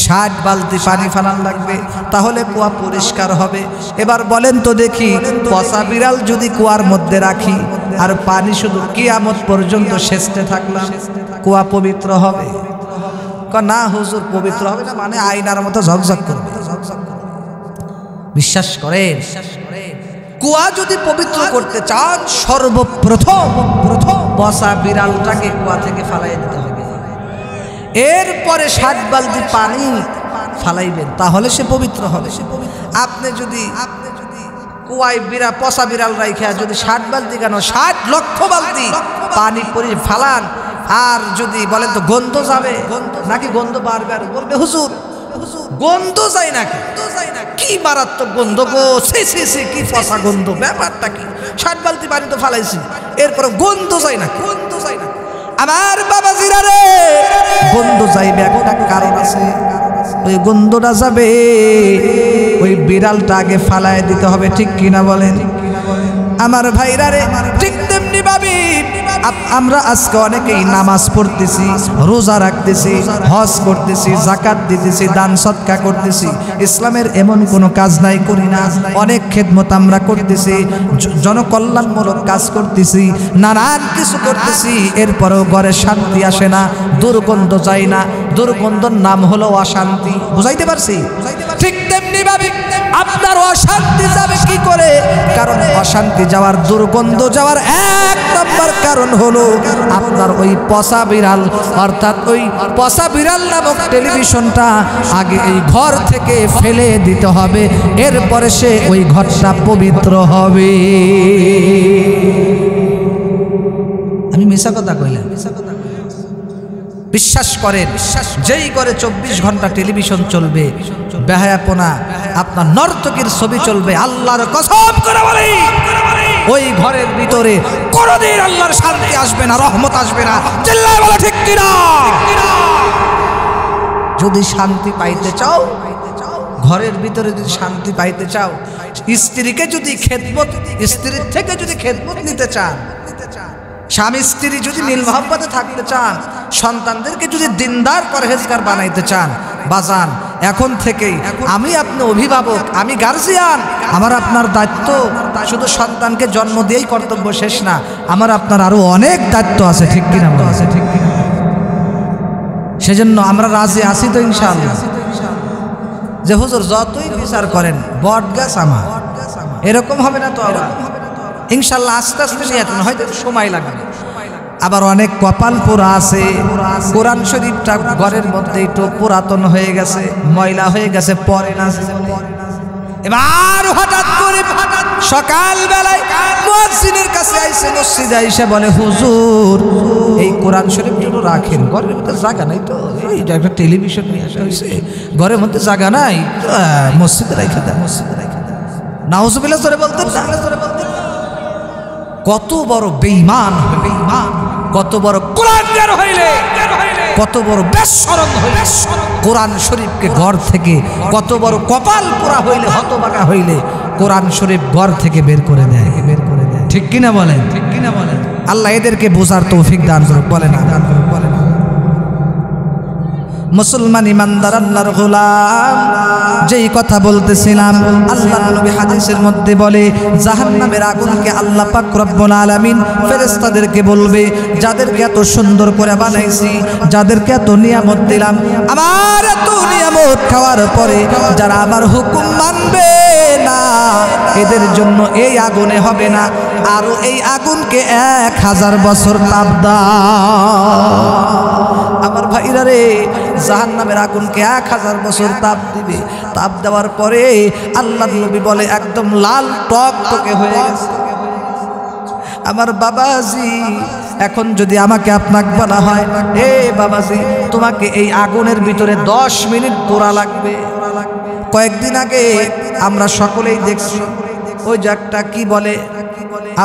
60 বালতি পানি ফালান লাগবে, তাহলে কুয়া পরিষ্কার হবে। এবার বলেন তো দেখি, পচা বিড়াল যদি কুয়ার মধ্যে রাখি আর পানি শুধু কিয়ামত পর্যন্ত সেচতে থাকলাম, কুয়া পবিত্র হবে? না হুজুর, পবিত্র হবে না, মানে আয়নার মতো ঝকঝক করবে। বিশ্বাস করেন, কুয়া যদি পবিত্র করতে চান, সর্বপ্রথম পচা বিড়ালটাকে কুয়া থেকে ফালাই দিতে হবে। এরপরে 60 বালতি পানি ফালাইবেন, তাহলে সে পবিত্র হবে। আপনি যদি কুয়ায় পচা বিড়াল রাইখা যদি 60 বালতি কেন 60 লক্ষ বালতি পানি ফালান, আর যদি বলেন তো গন্ধ যাবে নাকি গন্ধ বাড়বে? আর বলবে হুজুর গন্ধ যায় নাকি? কি মারাত্মক গন্ধ গো, সে কি পচা গন্ধ, ব্যাপারটা কি? 60 বালতি পানি তো ফালাইছি, এরপরে গন্ধ যায় না? গন্ধ যায় না আমার বাবাজিরা রে, গন্ধ যাইবে একটা কারণ আছে। ওই গন্ধটা যাবে, ওই বিড়ালটা আগে ফালায় দিতে হবে, ঠিক কিনা বলেন আমার ভাইরা রে? ঠিক তেমনি ভাবি আমরা আজকে অনেকেই নামাজ পড়তেছি, রোজা রাখতেছি, হজ করতেছি, যাকাত দিতেছি, দান সদকা করতেছি, ইসলামের এমন কোনো কাজ নাই করি না। অনেক খেদমত আমরা করতেছি, জনকল্যাণমূলক কাজ করতেছি, নানান কিছু করতেছি, এরপরেও ঘরে শান্তি আসে না, দুর্গন্ধ যায় না। দুর্গন্ধর নাম হলো অশান্তি। বুঝাইতে পারছি? ঠিক তেমনি ভাবে আপনার অশান্তি যাবে কি করে? কারণ অশান্তি যাওয়ার, দুর্গন্ধ যাওয়ার এক নম্বর কারণ হলো আপনার ওই পচা বিড়াল, অর্থাৎ ওই পচা বিড়াল নামক টেলিভিশনটা আগে এই ঘর থেকে ফেলে দিতে হবে, এরপরে সে ওই ঘরটা পবিত্র হবে। আমি মিছা কথা কইলাম? বিশ্বাস করেন, যেই ঘরে 24 ঘন্টা টেলিভিশন চলবে, বেহায়াপনা, আপনার নর্তকীর ছবি চলবে, আল্লাহর কসম করে বলি ওই ঘরের ভিতরে কোনদিন আল্লাহর শান্তি আসবে না, রহমত আসবে না। চিল্লায় বলো ঠিক কিনা? যদি শান্তি পাইতে চাও, ঘরের ভিতরে যদি শান্তি পাইতে চাও, স্ত্রীকে যদি খেদমত, স্ত্রীর থেকে যদি খেদমত নিতে চান, স্বামী স্ত্রী যদি মিল মহব্বতে থাকতে চান, সন্তানদেরকে যদি দিনদার পরহেজগার বানাইতে চান, বাজান এখন থেকেই আমি আপনি অভিভাবক, আমি গার্জিয়ান, আমার আপনার দায়িত্ব শুধু সন্তানকে জন্ম দিয়েই কর্তব্য শেষ না, আমার আপনার আরো অনেক দায়িত্ব আছে, ঠিক কিনা? আছে, ঠিক কিনা? সেজন্য আমরা রাজি আছি তো ইনশাআল্লাহ, যে হুজুর যতই বিচার করেন বট গাছ আমার, এরকম হবে না তো আবার ইনশাআল্লাহ। আস্তে আস্তে নিয়ে হয়তো সময় লাগবে। আবার অনেক কপাল পোড়া আছে, কোরআন শরীফটা ঘরের মধ্যে একটু পুরাতন হয়ে গেছে, ময়লা হয়ে গেছে, পরে না। এবার হঠাৎ করে সকাল বেলায় মুয়াজ্জিনের কাছে আইসে, মসজিদে আইসে বলে হুজুর এই কোরআন শরীফটা রাখেন, ঘরের মধ্যে জায়গা নাই তো, এই একটা টেলিভিশন নিয়ে আসা হয়েছে, ঘরের মধ্যে জায়গা নাই, মসজিদে রেখে দেন, মসজিদে রেখে দেন। নাউজুবিল্লাহ জোরে বলতেন না? কত বড় বেঈমান, কত বড় কোরআনগার হইলে, কত বড় বেশরম হইলে, কোরআন শরীফকে ঘর থেকে, কত বড় কপাল পোড়া হইলে, হতভাগা হইলে কোরআন শরীফ ঘর থেকে বের করে দেয়, বের করে দেয়। ঠিক কিনা বলেন? ঠিক কিনা বলেন? আল্লাহ এদেরকে বোঝার তৌফিক দান করুক। বলে না, দান করুক, বলে না। মুসলমান ইমানদার আল্লাহর গোলাম, যেই কথা বলতেছিলাম, আল্লাহর নবী হাদিসের মধ্যে বলে জাহান্নামের আগুনকে আল্লাহ পাক রব্বুল আলামিন ফেরেশতাদেরকে বলবে, যাদেরকে এত সুন্দর করে বানাইছি, যাদেরকে এত নিয়ামত দিলাম, আমার এত নিয়ামত খাওয়ার পরে যারা আমার হুকুম মানবে না, এদের জন্য এই আগুনে হবে না, আরো এই আগুনকে 1000 বছর তাপ দাও। আমার ভাইরা রে, জাহান্নামের আগুনকে 1000 বছর তাপ দিবে। তাপ দেওয়ার পরে আল্লাহর নবী বলে একদম লাল টকটকে হয়ে গেছে। আমার বাবাজি, এখন যদি আমাকে আপনাকে বলা হয়, এ বাবাজি তোমাকে এই আগুনের ভিতরে 10 মিনিট পোড়া লাগবে। কয়েকদিন আগে আমরা সকলেই দেখছি, ওই যে একটা কি বলে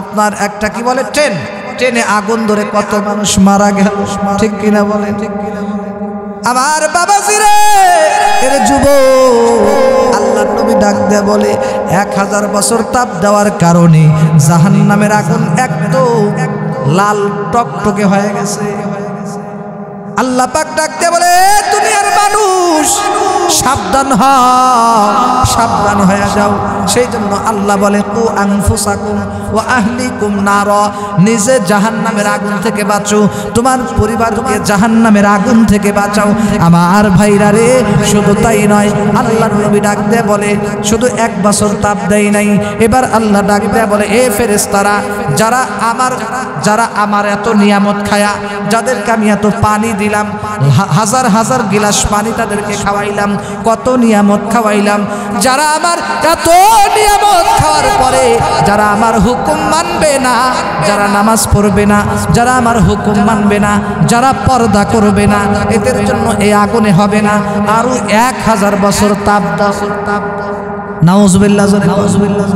আপনার, একটা কি বলে ট্রেনে আগুন ধরে কত মানুষ মারা গেল, ঠিক কিনা বলেন? আমার বাবাজি রে, এর যুবক, আল্লাহর নবী ডাক দেয়া বলে 1000 বছর তাপ দেওয়ার কারণে জাহান্নামের আগুন একদম লাল টকটকে হয়ে গেছে। আল্লাহ পাক ডাক দেয়া বলে, দুনিয়ার মানুষ সাবধান হও, সাবধান হয়ে যাও। সেই জন্য আল্লাহ বলে, কু আনফুসাকুম ওয়া আহলিকুম নার, নিজে জাহান্নামের আগুন থেকে বাঁচো, তোমার পরিবারকে জাহান্নামের আগুন থেকে বাঁচাও। আমার ভাইরা রে, শুধু তাই নয়, আল্লাহর নবী ডাক দেয়া বলে, শুধু 1 বছর তাপ দেয় নাই, এবার আল্লাহ ডাক দেয়া বলে, এ ফেরেশতারা, যারা আমার এত নিয়ামত খায়া, যাদেরকে আমি এত পানি দিলাম, হাজার হাজার গিলাস পানি তাদেরকে খাওয়াইলাম, কত নিয়ামত খাওয়াইলাম, যারা আমার এত নিয়ামত খাওয়ার পরে যারা আমার হুকুম মানবে না, যারা নামাজ পড়বে না, যারা আমার হুকুম মানবে না, যারা পর্দা করবে না, এদের জন্য এই আগুনে হবে না আরো 1000 বছর তাপ দাও। নাউজুবিল্লাহ, নাউজুবিল্লাহ।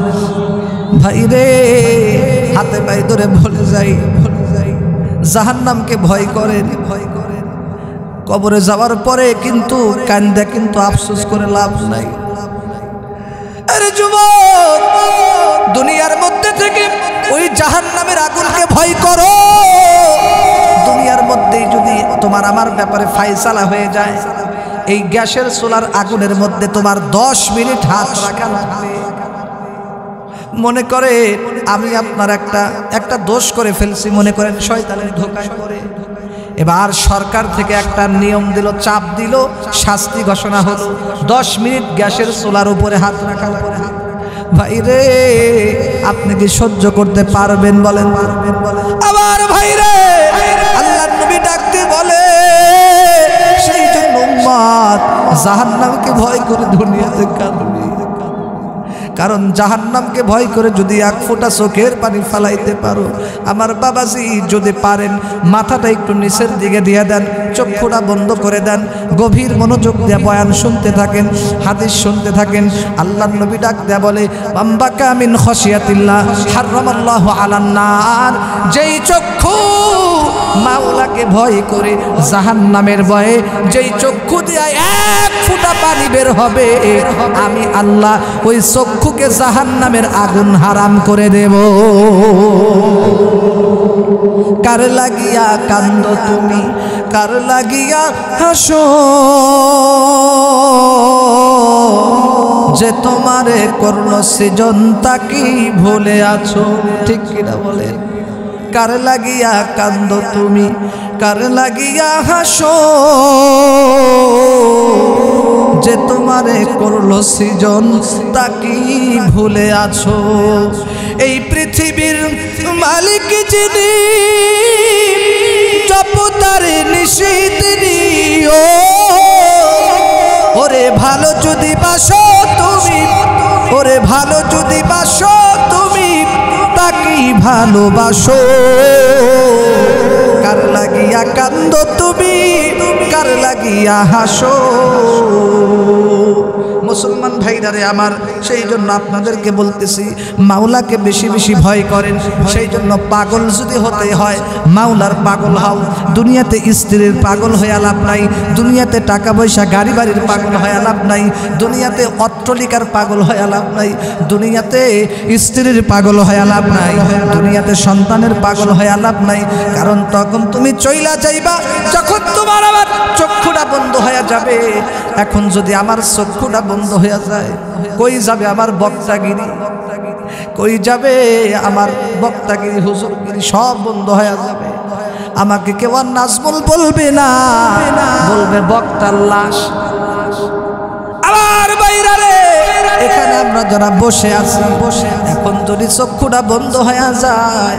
ভাই রে, হাতে পায়ে ধরে বলে যাই, জাহান্নামকে ভয় করেন, ভয় করেন। কবরে যাওয়ার পরে কিন্তু কান্দে, কিন্তু আফসোস করে লাভ নাই। আরে যুবক, দুনিয়ার মধ্যে থেকে ওই জাহান্নামের আগুনকে ভয় করো। দুনিয়ার মধ্যেই যদি তোমার আমার ব্যাপারে ফায়সালা হয়ে যায়, এই গ্যাসের চুলার আগুনের মধ্যে তোমার 10 মিনিট হাত রাখা লাগবে। মনে করে আমি আপনার একটা দোষ করে ফেলছি, মনে করেন শয়তানের ধোঁকায় পড়ে, এবার সরকার থেকে একটা নিয়ম দিল, চাপ দিল, শাস্তি ঘোষণা হলো, 10 মিনিট গ্যাসের চুলার উপরে হাত রাখা লাগবে। ভাই রে, আপনি কি সহ্য করতে পারবেন বলেন? আবার ভাই রে, আল্লাহর নবী ডাকতে বলে, সেই জন্য উম্মত জাহান্নামকে ভয় করে দুনিয়াতে কাঁদবে। কারণ জাহান্নামকে ভয় করে যদি 1 ফোঁটা চোখের পানি ফালাইতে পারো, আমার বাবাজি যদি পারেন মাথাটা একটু নিচের দিকে দিয়ে দেন, চক্ষুটা বন্ধ করে দেন, গভীর মনোযোগ দিয়ে বয়ান শুনতে থাকেন, হাদিস শুনতে থাকেন। আল্লাহর নবী ডাক দেয়া বলে, বাম্বাকা মিন খশিয়াতিল্লাহ হারামাল্লাহু আলান নার, যেই চক্ষু মাওলাকে ভয় করে জাহান্নামের ভয়ে, যেই চক্ষু দিয়ে 1 ফোঁটা পানি বের হবে, আমি আল্লাহ ওই চক্ষুকে জাহান্নামের আগুন হারাম করে দেব। কার লাগিয়া কান্দ তুমি, কার লাগিয়া হাসো, যে তোমারে করলো সৃজন তাকি ভুলে আছো। ঠিক কিনা বলেন? কার লাগিয়া কান্দ তুমি, কার লাগিয়া হাসো, যে তোমারে করলো সৃজন তাকি ভুলে আছো। এই পৃথিবীর মালিক যিনি, জপতারে নিশিদিনী, ওরে ভালো যদি বাসো তুমি, ওরে ভালো যদি বাসো তুমি, তাকি ভালোবাসো। কার লাগিয়া কান্দ তুমি, কার লাগিয়া হাসো। মুসলমান ভাইরারে আমার, সেই জন্য আপনাদেরকে বলতেছি, মাওলাকে বেশি বেশি ভয় করেন। সেই জন্য পাগল যদি হতে হয়, মাওলার পাগল হও। দুনিয়াতে স্ত্রীর পাগল হয়ে লাভ নাই, দুনিয়াতে টাকা পয়সা গাড়ি বাড়ির পাগল হয়ে লাভ নাই, দুনিয়াতে অট্টালিকার পাগল হয়ে লাভ নাই, দুনিয়াতে স্ত্রীর পাগল হয়ে লাভ নাই, দুনিয়াতে সন্তানের পাগল হয়ে লাভ নাই। কারণ তখন তুমি চইলা যাইবা যখন তোমার আমার চক্ষুটা বন্ধ হয়ে যাবে। এখন যদি আমার চক্ষুটা বন্ধ হয়ে যায়, কই যাবে আমার বক্তাগিরি, কই যাবে আমার বক্তাগিরি, হুজুরগিরি, সব বন্ধ হয়ে যাবে। আমাকে কেউ আর নাজমুল বলবে না, বলবে বক্তার লাশ। আমার বাইরা রে, এখানে আমরা যারা বসে আছি, এখন যদি চক্ষুটা বন্ধ হয়ে যায়,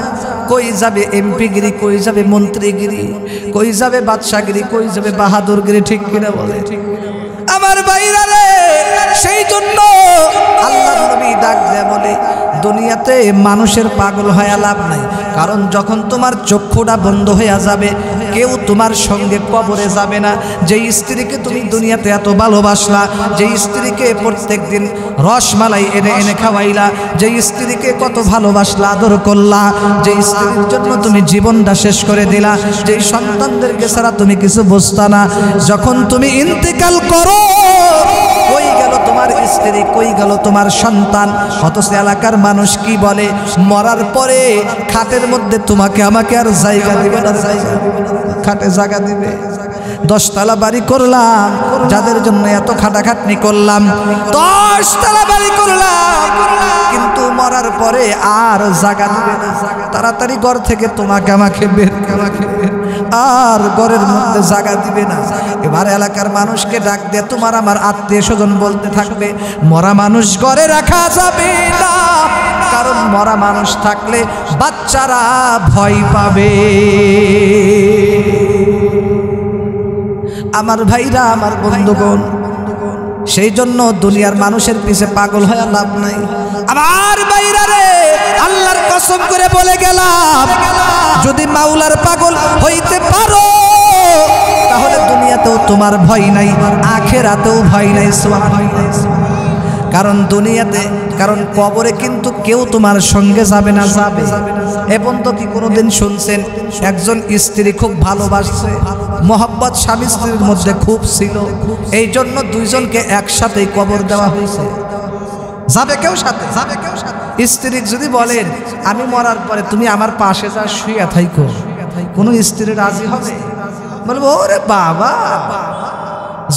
কই যাবে এমপিগিরি, কই যাবে মন্ত্রীগিরি, কই যাবে বাদশাগিরি, কই যাবে বাহাদুরগিরি। ঠিক কিনা বলে? আমার বাইরা রে, সেই জন্য আল্লাহর নবী ডাক দেয়া বলে, দুনিয়াতে মানুষের পাগল হয়ে লাভ নাই, কারণ যখন তোমার চক্ষুটা বন্ধ হয়ে যাবে কেউ তোমার সঙ্গে কবরে যাবে না। যে স্ত্রীকে তুমি দুনিয়াতে এত ভালোবাসলা, যে স্ত্রীকে প্রত্যেক দিন রসমালাই এনে এনে খাওয়াইলা, যে স্ত্রীকে কত ভালোবাসলা আদর করলা, যে স্ত্রীর জন্য তুমি জীবনটা শেষ করে দিলা, যে সন্তানদেরকে ছাড়া তুমি কিছু বুঝতা না, যখন তুমি ইন্তেকাল করো কই গেল তোমার স্ত্রী, কই গেল তোমার সন্তান? অথচ এলাকার মানুষ কি বলে, মরার পরে খাটের মধ্যে তোমাকে আমাকে আর জায়গা দিবে না, খাটে জায়গা দিবে। 10 তলা বাড়ি করলাম, যাদের জন্য এত খাটাখাটনি করলাম, 10 তলা বাড়ি করলাম, কিন্তু মরার পরে আর জায়গা দিবে না। তাড়াতাড়ি ঘর থেকে তোমাকে আমাকে বের আর ঘরের মধ্যে জায়গা দিবে না। এবার এলাকার মানুষকে ডাক দিয়ে তোমার আমার আত্মীয় স্বজন বলতে থাকবে, মরা মানুষ ঘরে রাখা যাবে না, কারণ মরা মানুষ থাকলে বাচ্চারা ভয় পাবে। আমার ভাইরা, আমার বন্ধুগণ, সেই জন্য দুনিয়ার মানুষের পিছে পাগল হয়ে লাভ নাই। আমার ভাইরা রে, আল্লাহর কসম করে বলে গেলাম, যদি মাওলার পাগল হইতে পারো তাহলে দুনিয়াতেও তোমার ভয় নাই, আখিরাতেও ভয় নাই। কারণ দুনিয়াতে, কারণ কবরে কিন্তু কেউ তোমার সঙ্গে যাবে না, যাবে এবং তো কি কোনোদিন শুনছেন একজন স্ত্রী খুব ভালোবাসছে, মোহাব্বত স্বামী স্ত্রীর মধ্যে খুব ছিল, এই জন্য দুইজনকে একসাথেই কবর দেওয়া হয়েছে? যাবে কেউ সাথে? যাবে কেউ সাথে? স্ত্রী যদি বলেন আমি মরার পরে তুমি আমার পাশে যা শুয়ে থাইকো, কোনো স্ত্রী রাজি হবে? বলবো ওরে বাবা,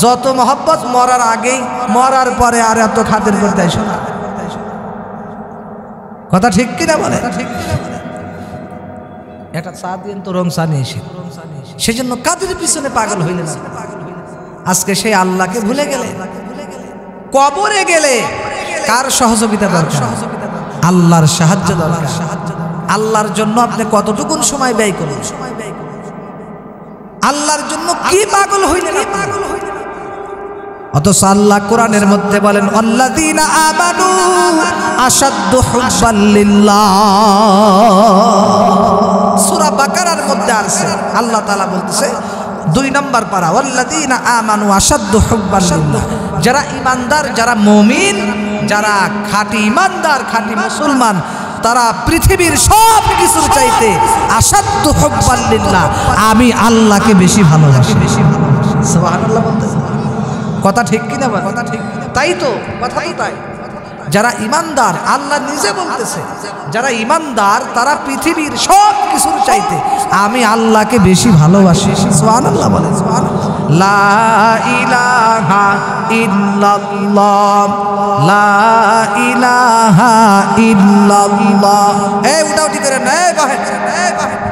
যত মোহাব্বত মরার আগেই, মরার পরে আর এত খাতির করতে আসো না। কথা ঠিক কিনা বলে? একটা চা দিন তো রং চা নিয়ে এসে, সেজন্য কাদের পিছনে পাগল হইলে না? আজকে সেই আল্লাহকে ভুলে গেলে, কবরে গেলে কার সহযোগিতা দরকার? আল্লাহর সাহায্য দরকার। আল্লাহর জন্য আপনি কতটুকু সময় ব্যয় করুন, আল্লাহর জন্য কি পাগল হইলেন? অথচ আল্লাহ কোরআনের মধ্যে বলেন, আল্লাযীনা আমানু আশাদ্দু হুব্বান লিল্লাহ। সূরা বাকারার মধ্যে আছে, আল্লাহ তাআলা বলতেছে 2 নম্বর পারা, আল্লাযীনা আমানু আশাদ্দু হুব্বান লিল্লাহ। যারা ঈমানদার, যারা মুমিন, যারা খাঁটি ঈমানদার, খাঁটি মুসলমান, তারা পৃথিবীর সব কিছুর চাইতে আশাদ্দু হুব্বান লিল্লাহ, আমি আল্লাহকে বেশি ভালোবাসি। সুবহানাল্লাহ বলতেছে। কথা ঠিক কিনা? কথা ঠিক। তাই তো, কথা তো তাই। যারা ঈমানদার, আল্লাহ নিজে বলতেছে, যারা ঈমানদার তারা পৃথিবীর সব কিছুর চাইতে আমি আল্লাহকে বেশি ভালোবাসি। সুবহানাল্লাহ বলে। লা ইলাহা ইল্লাল্লাহ, লা ইলাহা ইল্লাল্লাহ। এই উঠাউটি করে না, বহেন বহেন।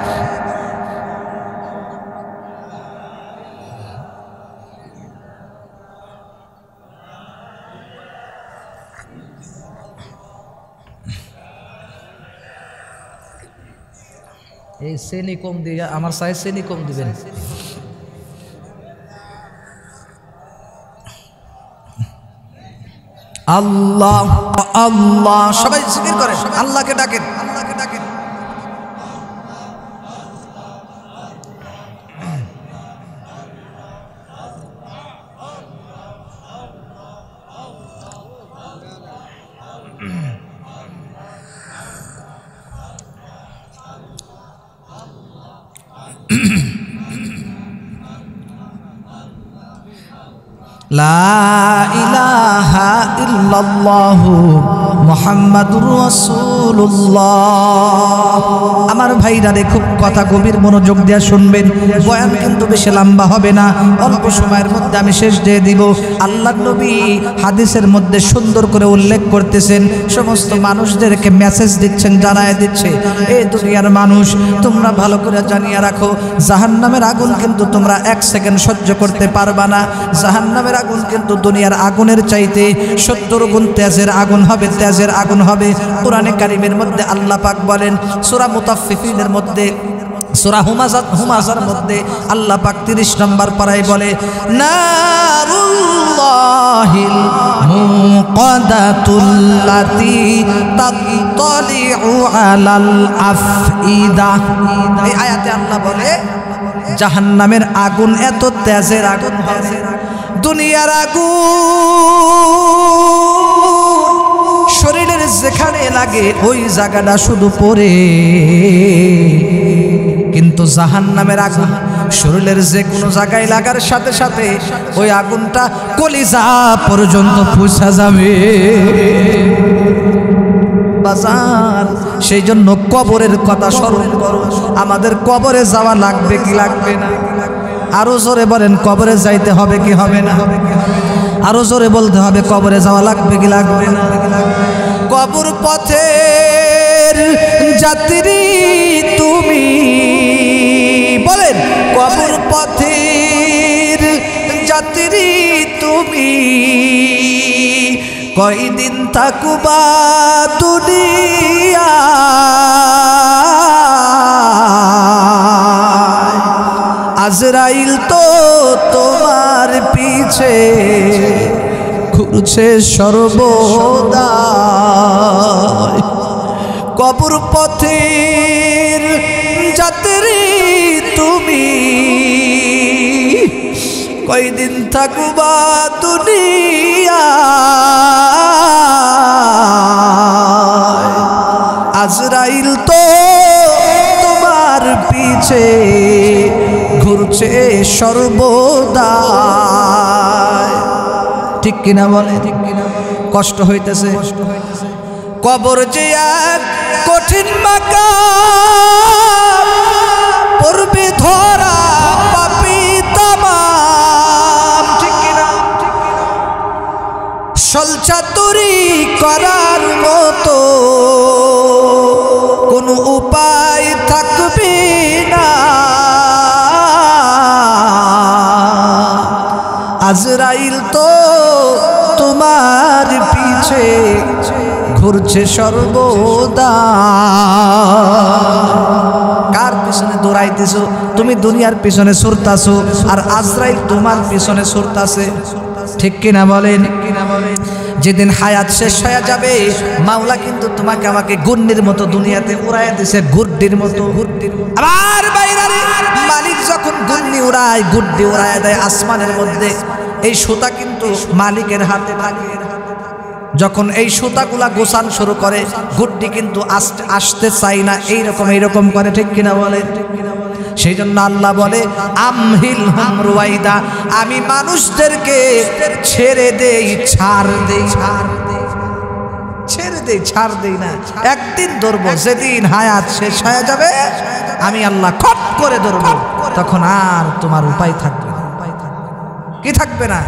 এই শ্রেণী কম দিয়ে আমার সাইজ শ্রেণী কম দিবেন। আল্লাহ আল্লাহ, সবাই জিকির করেন, আল্লাহকে ডাকেন, আল্লাহকে ডাকেন। লা ইলাহা ইল্লাল্লাহু মুহাম্মাদুর রাসূলুল্লাহ। আমার ভাইরা রে, খুব কথা গভীর মনোযোগ দিয়ে শুনবেন, বয়ান কিন্তু বেশি লম্বা হবে না, অল্প সময়ের মধ্যে আমি শেষ দিয়ে দিব। আল্লাহর নবী হাদিসের মধ্যে সুন্দর করে উল্লেখ করতেছেন, সমস্ত মানুষদেরকে মেসেজ দিচ্ছেন, জানায় দিচ্ছে, এই দুনিয়ার মানুষ তোমরা ভালো করে জানিয়ে রাখো, জাহান্নামের আগুন কিন্তু তোমরা 1 সেকেন্ড সহ্য করতে পারবা না। জাহান্নামের আগুন কিন্তু দুনিয়ার আগুনের চাইতে 70 গুণ তেজের আগুন হবে, তেজের আগুন হবে। কোরআনে কারীমের মধ্যে আল্লাহ পাক বলেন, সূরা মুতাফফিফিনের মধ্যে, সূরা হুমাযার মধ্যে আল্লাহ পাক 30 নম্বর পারায় বলে, নারুল্লাহ নারিল্লাহিল মুকাদাতুল্লাতী তাত্তালিউ আলাল আফইদা। এই আয়াতে আল্লাহ বলে জাহান্নামের আগুন এত তেজের আগুন হবে, দুনিয়ার আগুন শরীরের যেখানে লাগে ওই জায়গাটা শুধু পড়ে, কিন্তু জাহান্নামের আগুন শরীরের যে কোনো জায়গায় লাগার সাথে সাথে ওই আগুনটা কলিজা পর্যন্ত পৌঁছা যাবে। বাজার সেই জন্য কবরের কথা স্মরণ করো। আমাদের কবরে যাওয়া লাগবে কি লাগবে না? আরো জোরে বলেন, কবরে যাইতে হবে কি হবে না? আরো জোরে বলতে হবে, কবরে যাওয়া লাগবে কি লাগবে না? কবর পথের যাত্রী তুমি, বলেন কবর পথের যাত্রী তুমি, কয়দিন থাকবা দুনিয়া, আজরাইল তো তোমার পিছে ঘুরছে সর্বদা। কবর পথের যাত্রী তুমি, কয়দিন থাকবা দুনিয়া, আজরাইল তো তোমার পিছে ঘুরছে সর্বদা। ঠিক কিনা বলে? ঠিক কিনা? কষ্ট হইতেছে। কবর যে এক কঠিন মাকাম, পড়বে ধরা পাপী তামাম। ঠিক কিনা? সলচাতুরি করার মতো কোনো উপায় থাকবে না, আজরাইল তো তোমার পিছে ঘুরছে সর্বদা। কার পিছনে দৌড়াইতেছো? তুমি দুনিয়ার পিছনে ছুটতাছো আর আজরাইল তোমার পিছনে ছুটতাছে। ঠিক কিনা বলেন? যেদিন হায়াত শেষ হয়ে যাবে, মাওলা কিন্তু তোমাকে আমাকে গুন্ডির মতো দুনিয়াতে উড়াইয়া দিছে, গুড্ডির মতো। আবার বাইরে মালিক যখন গুন্ডি উড়ায়, গুড্ডি উড়াইয়া দেয় আসমানের মধ্যে, এই সুতা কিন্তু মালিকের হাতে থাকে। যখন এই সুতাগুলা গোছান শুরু করে, গুড্ডি কিন্তু আসতে চাই না, এইরকম করে। ঠিক কিনা বলে? সেই জন্য আল্লাহ বলে আমহিল হুম রুয়াইদা, আমি মানুষদেরকে ছেড়ে দেই, ছাড় দেই, ছেড়ে দেই, ছাড় দেই না। একদিন ধরবো, যেদিন হায়াত শেষ হয়ে যাবে আমি আল্লাহ খট করে ধরবো, তখন আর তোমার উপায় থাকবে না। কি থাকবে না?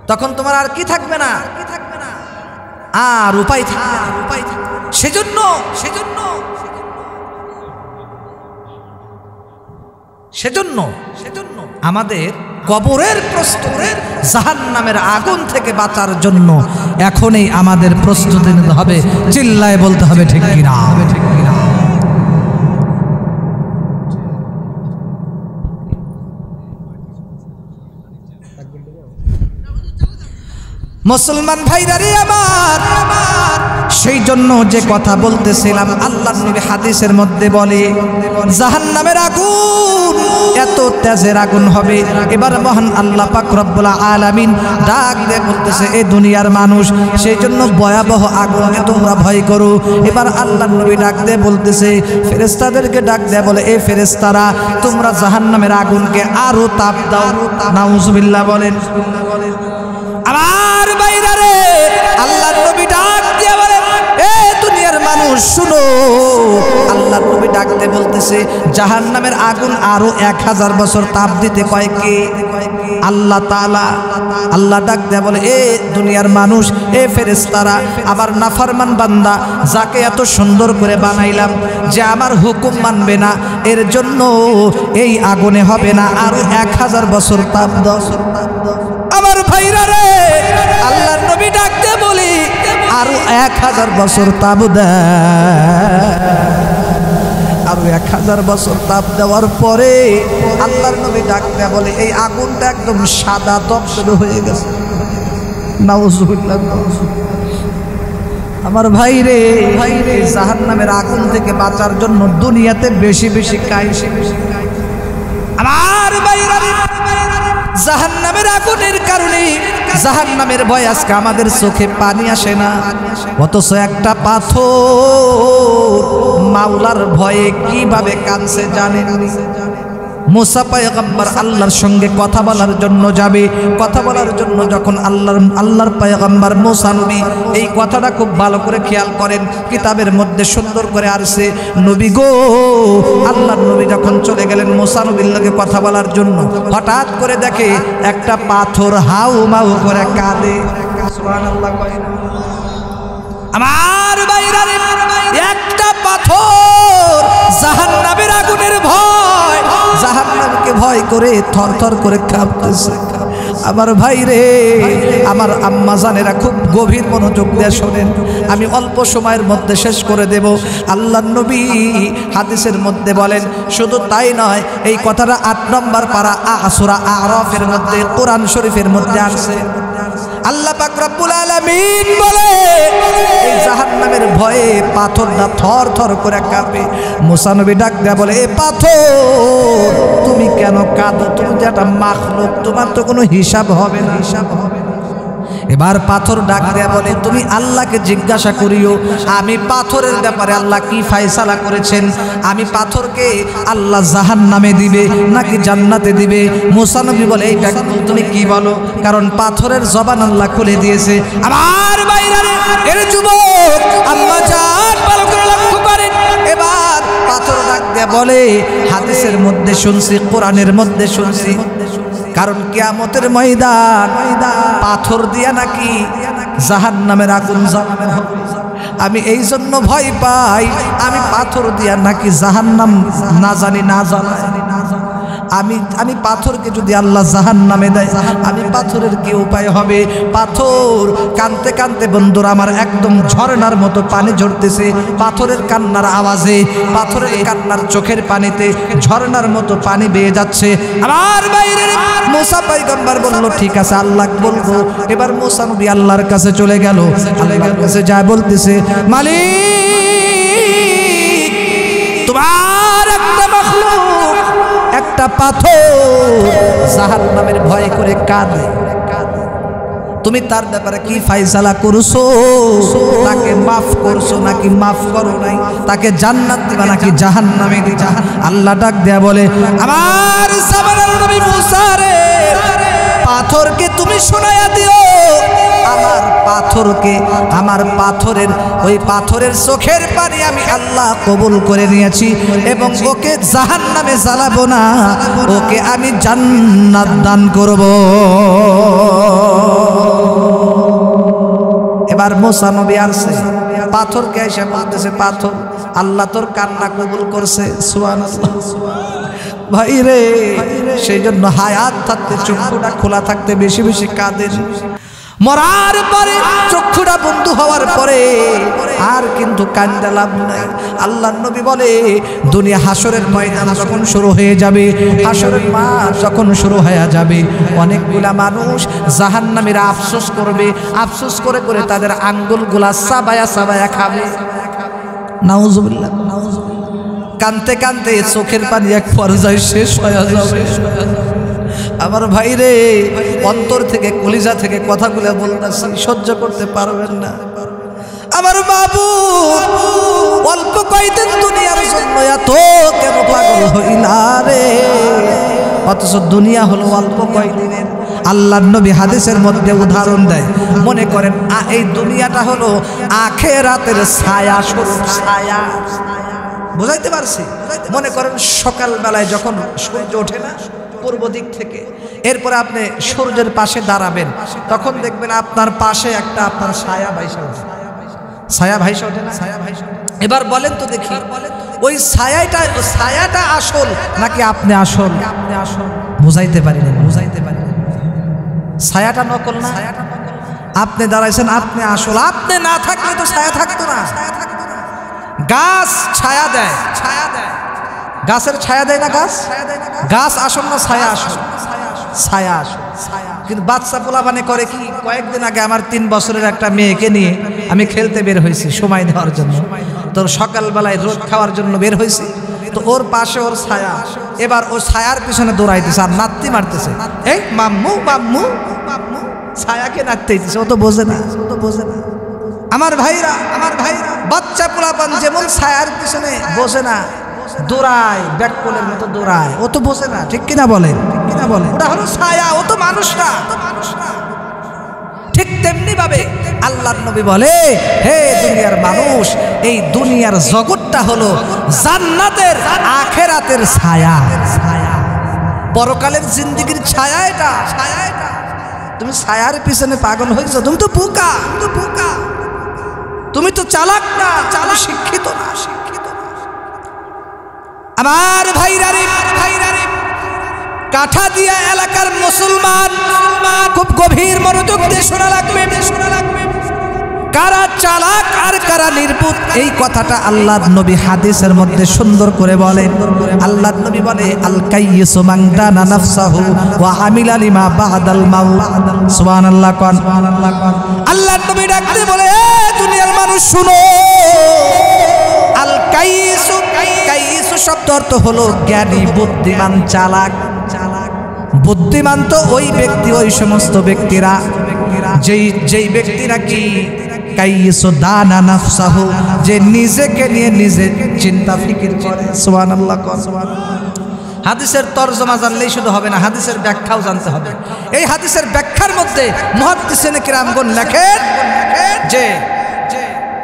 তখন তোমার আর কি থাকবে না? আর উপায় থাকবে না। সেজন্য আমাদের কবরের প্রস্তুতি, জাহান্নামের আগুন থেকে বাঁচার জন্য এখনই আমাদের প্রস্তুতি নিতে হবে। চিল্লায় বলতে হবে ঠিক কিনা? মুসলমান ভাইরা রে আমার, সেই জন্য যে কথা বলতেছিলাম, আল্লাহর নবী হাদিসের মধ্যে বলে জাহান্নামের আগুন এত তেজের আগুন হবে। এবার মহান আল্লাহ পাক রব্বুল আলামিন ডাক দিয়ে বলতেছে, এ দুনিয়ার মানুষ, সেই জন্য ভয়াবহ আগুনকে তোমরা ভয় করো। এবার আল্লাহর নবী ডাক দিয়ে বলতেছে, ফেরেশতাদেরকে ডাক দিয়ে বলে, এ ফেরেশতারা, তোমরা জাহান্নামের আগুনকে আরো তাপ দাও। নাউজুবিল্লাহ বলেন। আমার বাইরে রে আল্লাহর নবী ডাক দিয়ে বলে, এ দুনিয়ার মানুষ শুনো, আল্লাহর নবী ডাকতে বলতেছে জাহান্নামের আগুন আরো 1000 বছর তাপ দিতে কয় কে? আল্লাহ তাআলা। আল্লাহ ডাক দিয়ে বলে, এ দুনিয়ার মানুষ, এ ফেরেশতারা, আমার নাফরমান বান্দা যাকে এত সুন্দর করে বানাইলাম, যে আমার হুকুম মানবে না, এর জন্য এই আগুনে হবে না আরো 1000 বছর তাপ দাও। আমার ভাইরা রে, আল্লাহর নবী ডাকতে বলি আরো 1000 বছর তাপ দেয়। আরো 1000 বছর তাপ দেওয়ার পরে আল্লাহর নবী ডাক দেয়া বলে এই আগুনটা একদম সাদা দপদপে হয়ে গেছে। নাউজুবিল্লাহ। আমার ভাই রে জাহান্নামের আগুন থেকে বাঁচার জন্য দুনিয়াতে বেশি বেশি কাইছে। আমার ভাইরা জাহান্নামের আগুনের কারণে জাহান্নামের ভয় আজকে আমাদের চোখে পানি আসে না, অথচ একটা পাথর মাওলার ভয়ে কিভাবে কাঁদছে জানেন? মুসা পয়গম্বর আল্লাহর সঙ্গে কথা বলার জন্য যাবে, কথা বলার জন্য যখন আল্লাহর পয়গম্বর মুসা নবী, এই কথাটা খুব ভালো করে খেয়াল করেন, কিতাবের মধ্যে সুন্দর করে আসছে, নবী গো, আল্লাহর নবী যখন চলে গেলেন মুসা নবীর লগে কথা বলার জন্য, হঠাৎ করে দেখে একটা পাথর হাউ মাউ করে কাঁদে। সুবহানাল্লাহ। আমার ভাইরা রে, একটা পাথর জাহান্নামের আগুনের ভয়, জাহান্নামকে ভয় করে থরথর করে কাঁপতেছে। আমার ভাই রে, আমার আম্মা জানেরা খুব গভীর মনোযোগ দিয়ে শোনেন, আমি অল্প সময়ের মধ্যে শেষ করে দেব। আল্লাহর নবী হাদিসের মধ্যে বলেন, শুধু তাই নয়, এই কথাটা 8 নম্বর পারা সূরা আরাফের মধ্যে কোরআন শরীফের মধ্যে আছে। আল্লাহ পাক রব্বুল আলামিন বলে, এই জাহান্নামের ভয়ে পাথরটা থর থর করে কাঁপে। মুসা নবী ডাক দেয়া বলে, এ পাথর তুমি কেন কাঁদো? তুমি যে একটা মাখলুক, তোমার তো কোনো হিসাব হবে না, হিসাব হবে না। এবার পাথর ডাক দেয়া বলে, তুমি আল্লাহকে জিজ্ঞাসা করিও আমি পাথরের ব্যাপারে আল্লাহ কি ফায়সালা করেছেন, আমি পাথরকে আল্লাহ জাহান্নামে দিবে নাকি জান্নাতে দিবে। মুসা নবী বলে, এইটা তুমি কি বলো? কারণ পাথরের জবান আল্লাহ খুলে দিয়েছে। আমার বাইরে এর যুবক আম্মা জান ভালো করে লক্ষ্য করেন। এবার পাথর ডাক দেয়া বলে, হাদিসের মধ্যে শুনছি, কোরআনের মধ্যে শুনছি, কারণ কিয়ামতের ময়দান পাথর দিয়া নাকি জাহান্নামের আগুন জ্বালানো হবে। আমি এই জন্য ভয় পাই, আমি পাথর দিয়া নাকি জাহান্নাম না জানি না জ্বালাই। আমি পাথরকে যদি আল্লাহ জাহান্নামে দেয়, আমি পাথরের কি উপায় হবে? পাথর কানতে কানতে বন্ধুরা আমার একদম ঝর্ণার মতো পানি ঝরতেছে, পাথরের কান্নার আওয়াজে, পাথরের কান্নার চোখের পানিতে ঝর্ণার মতো পানি বেয়ে যাচ্ছে। আমার বাইরে মুসা পয়গম্বর বলল, ঠিক আছে আল্লাহ বলবো। এবার মুসা নবী আল্লাহর কাছে চলে গেল, আল্লাহর কাছে যায় বলতেছে, মালিক তোমার একটা মাখলুক, একটা পাথর জাহান্নামের ভয় করে কাঁদে, তুমি তার ব্যাপারে কি ফায়সালা করছো? তাকে মাফ করছো নাকি মাফ করো নাই? তাকে জান্নাত দিবা নাকি জাহান্নামে দিবা? আল্লাহ ডাক দেয়া বলে, আমার জামানার নবী মুসা রে, পাথরকে তুমি শোনায়া দিও, আমার পাথরের ওই পাথরের চোখের পানি আমি আল্লাহ কবুল করে নিয়েছি এবং ওকে জাহান্নামে জ্বালাবো না, ওকে আমি জান্নাত দান করব। এবার মুসা নবী আসছে, পাথরকে এসে বলতেছে, পাথর আল্লাহ তোর কান্না কবুল করছে। সুবহানাল্লাহ। ভাই রে, সেই জন্য হায়াত থাকতে চক্ষুটা খোলা থাকতে বেশি বেশি কাঁদেন। মরার পরে চক্ষুটা বন্ধ হওয়ার পরে আর কিন্তু কান্দা লাভ নাই। আল্লাহর নবী বলে, দুনিয়া হাসরের ময়দান যখন শুরু হয়ে যাবে, হাসরের মাঠ যখন শুরু হয়ে যাবে, অনেকগুলা মানুষ জাহান্নামীরা আফসোস করবে, আফসোস করে করে তাদের আঙ্গুলগুলা চাবায়া চাবায়া খাবে। নাউজুবিল্লাহ। কানতে কানতে চোখের পানি এক পর্যায়ে শেষ হয়ে যাবে। আমার ভাই রে, অন্তর থেকে কলিজা থেকে কথাগুলো বলতেছি, সহ্য করতে পারবেন না। আমার বাবু অল্প কয়দিন দুনিয়ার জন্য এত কেন পাগল হইলা রে? অথচ দুনিয়া হলো অল্প কয়দিনের। আল্লাহর নবী হাদিসের মধ্যে উদাহরণ দেয়, মনে করেন এই দুনিয়াটা হলো আখিরাতের ছায়া স্বরূপ। ছায়া বুঝাইতে পারছি? মনে করেন সকালবেলায় যখন সূর্য ওঠে না পূর্ব দিক থেকে, এরপরে আপনি সূর্যের পাশে দাঁড়াবেন, তখন দেখবেন আপনার পাশে একটা আপনার ছায়া ভাইসা ওঠে। ছায়া ভাইসা ওঠে না? এবার বলেন তো দেখি, ওই ছায়াটা আসল নাকি আপনি আসল? বুঝাইতে পারি না, বুঝাইতে পারি না। ছায়াটা নকল না? আপনি দাঁড়াইছেন, আপনি আসল। আপনি না থাকলে তো ছায়া থাকতো না। গাছ ছায়া দেয়, গাছের ছায়া দেয় না? গাছ আসন না ছায়া আসন? ছায়া আসন। কিন্তু বাচ্চা পোলাপানে করে কি, কয়েকদিন আগে আমার 3 বছরের একটা মেয়েকে নিয়ে আমি খেলতে বের হয়েছি সময় দেওয়ার জন্য। তোর সকালবেলায় রোদ খাওয়ার জন্য বের হয়েছি, তো ওর পাশে ওর ছায়া, এবার ও ছায়ার পিছনে দৌড়াইতেছে আর নাত্তি মারতেছে, এই মাম্মু মাম্মু মাম্মু, ছায়াকে নাচতে দিতেছে। ও তো বোঝে না, ও তো বোঝে না। আমার ভাইরা বাচ্চা পোলাপান যেমন ছায়ার পিছনে বোঝে না, দৌড়ায়, ব্যাককলের মতো দৌড়ায়, ও তো বোঝে না। ঠিক কিনা বলেন? ওটা হলো ছায়া, ও তো মানুষ না। ঠিক তেমনি ভাবে আল্লাহর নবী বলে, হে দুনিয়ার মানুষ, এই দুনিয়ার জগৎটা হলো জান্নাতের আখিরাতের ছায়া, পরকালের জিন্দেগির ছায়া। এটা তুমি ছায়ার পিছনে পাগল হয়েছো, তুমি তো বোকা, তুমি তো চালাক না, শিক্ষিত না। আমার ভাইরা রে, কাঠাদিয়া এলাকার মুসলমান খুব গভীর মনোযোগ দিয়ে শোনা লাগবে। কারা চালাক আর কারা নির্বুদ্ধ, এই কথাটা আল্লাহর নবী হাদিসের মধ্যে সুন্দর করে বলেন। আল্লাহর নবী বলে, আল কাইয়িসু মান দানা নাফসাহু ওয়া আমিলা লিমা বাদাল মাউত। সুবহানাল্লাহ কোন। আল্লাহর নবী ডাকতে বলে, এ দুনিয়ার মানুষ শুনো, আল কাইয়িসু, কাইয়িসু শব্দ অর্থ হলো জ্ঞানী, বুদ্ধিমান, চালাক। বুদ্ধিমান তো ওই ব্যক্তি, ওই সমস্ত ব্যক্তিরা যেই ব্যক্তি নাকি কাইয়িসু দানা নাফসাহু, যে নিজেকে নিয়ে নিজে চিন্তা ফিকির করে। সুবহানাল্লাহ। হাদিসের তরজমা জানলেই শুধু হবে না, হাদিসের ব্যাখ্যাও জানতে হবে। এই হাদিসের ব্যাখ্যার মধ্যে মুহাদ্দিসিনে কিরামগণ লেখেন যে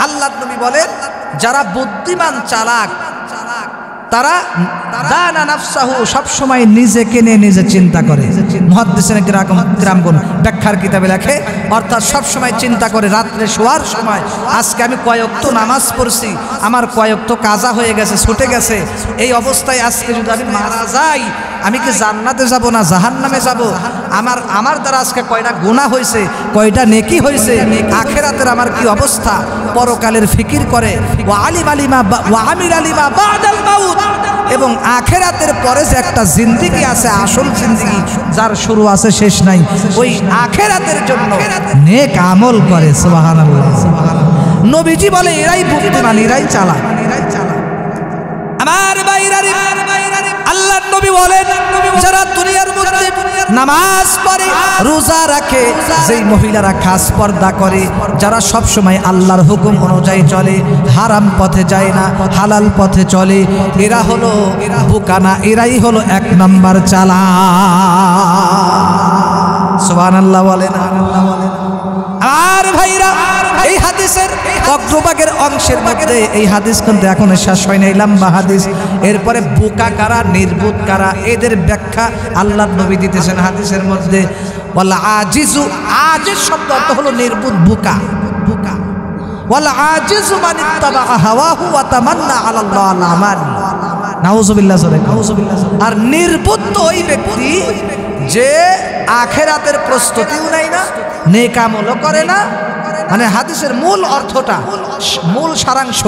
আল্লাহর নবী বলেন, যারা বুদ্ধিমান চালাক তারা দানা নাফসাহু, সব সময় নিজেকে নিয়ে নিজে চিন্তা করে। মুহাদ্দিসিনে কিরামগণ ব্যাখ্যার কিতাবে লেখে, অর্থাৎ সব সময় চিন্তা করে রাত্রে শোয়ার সময়, আজকে আমি কয়েকটা নামাজ পড়ছি, আমার কয়েকটা কাজা হয়ে গেছে, ছুটে গেছে, এই অবস্থায় আজকে যদি আমি মারা যাই, আমি কি জান্নাতে যাব না জাহান্নামে যাব? আমার দ্বারা আজকে কয়টা গুনাহ হয়েছে, কয়টা নেকি হয়েছে, আখিরাতের আমার কি অবস্থা, পরকালের ফিকির করে। ওয়া আলিমা ওয়া আমিল আলিমা বাদাল মাউত, এবং আখিরাতের পরে যে একটা জিন্দেগি আছে, আসল জিন্দেগি, যার শুরু আছে শেষ নাই, ওই আখিরাতের জন্য নেক আমল করে। সুবহানাল্লাহ। নবীজি বলে, এরাই বুদ্ধিমান, এরাই চালাক। আমার ভাইরা, আল্লাহর নবী বলেন, যারা দুনিয়ার মধ্যে নামাজ পড়ে, রোজা রাখে, যেই মহিলারা খাস পর্দা করে, যারা সব সময় আল্লাহর হুকুম অনুযায়ী চলে, হারাম পথে যায় না, হালাল পথে চলে, এরা হলো বোকানা, এরাই হলো 1 নাম্বার চালাক। সুবহানাল্লাহ বলেন। আর ভাইরা, এই হাদিসের অগ্রভাগের অংশের মধ্যে, এই হাদিস কিন্তু এখন শেষ হয় নাই, লম্বা হাদিস। এরপরে বোকা কারা, নির্বোধ কারা, এদের ব্যাখ্যা আল্লাহর নবী দিতেছেন হাদিসের মধ্যে। ওয়াল আজিজু, আজিজ শব্দ অর্থ হলো নির্বোধ, বোকা। ওয়াল আজিজু মান ইত্তাবা হাওয়াহু ওয়া তামান্না আলাল্লাহ আল আমাল। নাউযুবিল্লাহ। আর নির্বোধ তো ওই ব্যক্তি যে আখিরাতের প্রস্তুতিও নাই না, নেক আমলও করে না। মানে হাদিসের মূল অর্থটা, মূল সারাংশ,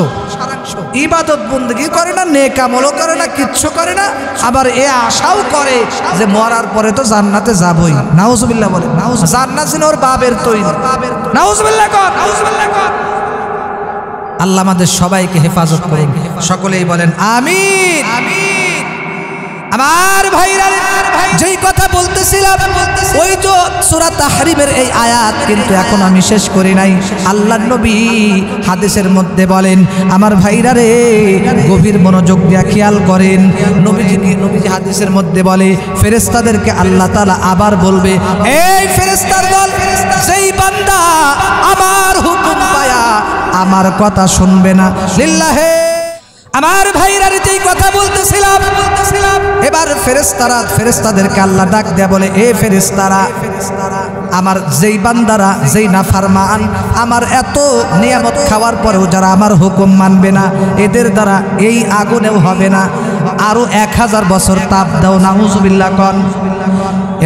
ইবাদত বন্দেগী করে না, নেক আমলও করে না, কিচ্ছু করে না, আবার এ আশাও করে যে মরার পরে তো জান্নাতে যাবই। নাউযুবিল্লাহ বলেন। জান্নাত যেন ওর বাবের তৈরি। নাউযুবিল্লাহ কর। আল্লাহ আমাদের সবাইকে হেফাজত করেন, সকলেই বলেন আমিন। আমার ভাইরা, যেই কথা বলতেছিলাম, ওই যে সূরা তাহরিমের এই আয়াত কিন্তু এখন আমি শেষ করি নাই। আল্লাহর নবী হাদিসের মধ্যে বলেন, আমার ভাইরা রে, গভীর মনোযোগ দিয়ে খেয়াল করেন। নবীজি হাদিসের মধ্যে বলে, ফেরেশতাদেরকে আল্লাহ তাআলা আবার বলবে, এই ফেরেশতার দল, যেই বান্দা আমার হুকুম পায়া আমার কথা শুনবে না, লিল্লাহে। আমার ভাইরা, যেই কথা বলতেছিলাম, এবার ফেরেশতাদেরকে আল্লাহ ডাক দেয়া বলে, এ ফেরেশতারা, আমার যেই বান্দারা, যেই নাফরমান, আমার এত নিয়ামত খাওয়ার পরেও যারা আমার হুকুম মানবে না, এদের দ্বারা এই আগুনেও হবে না, আরো 1000 বছর তাপ দাও। নাউযুবিল্লাহ কন।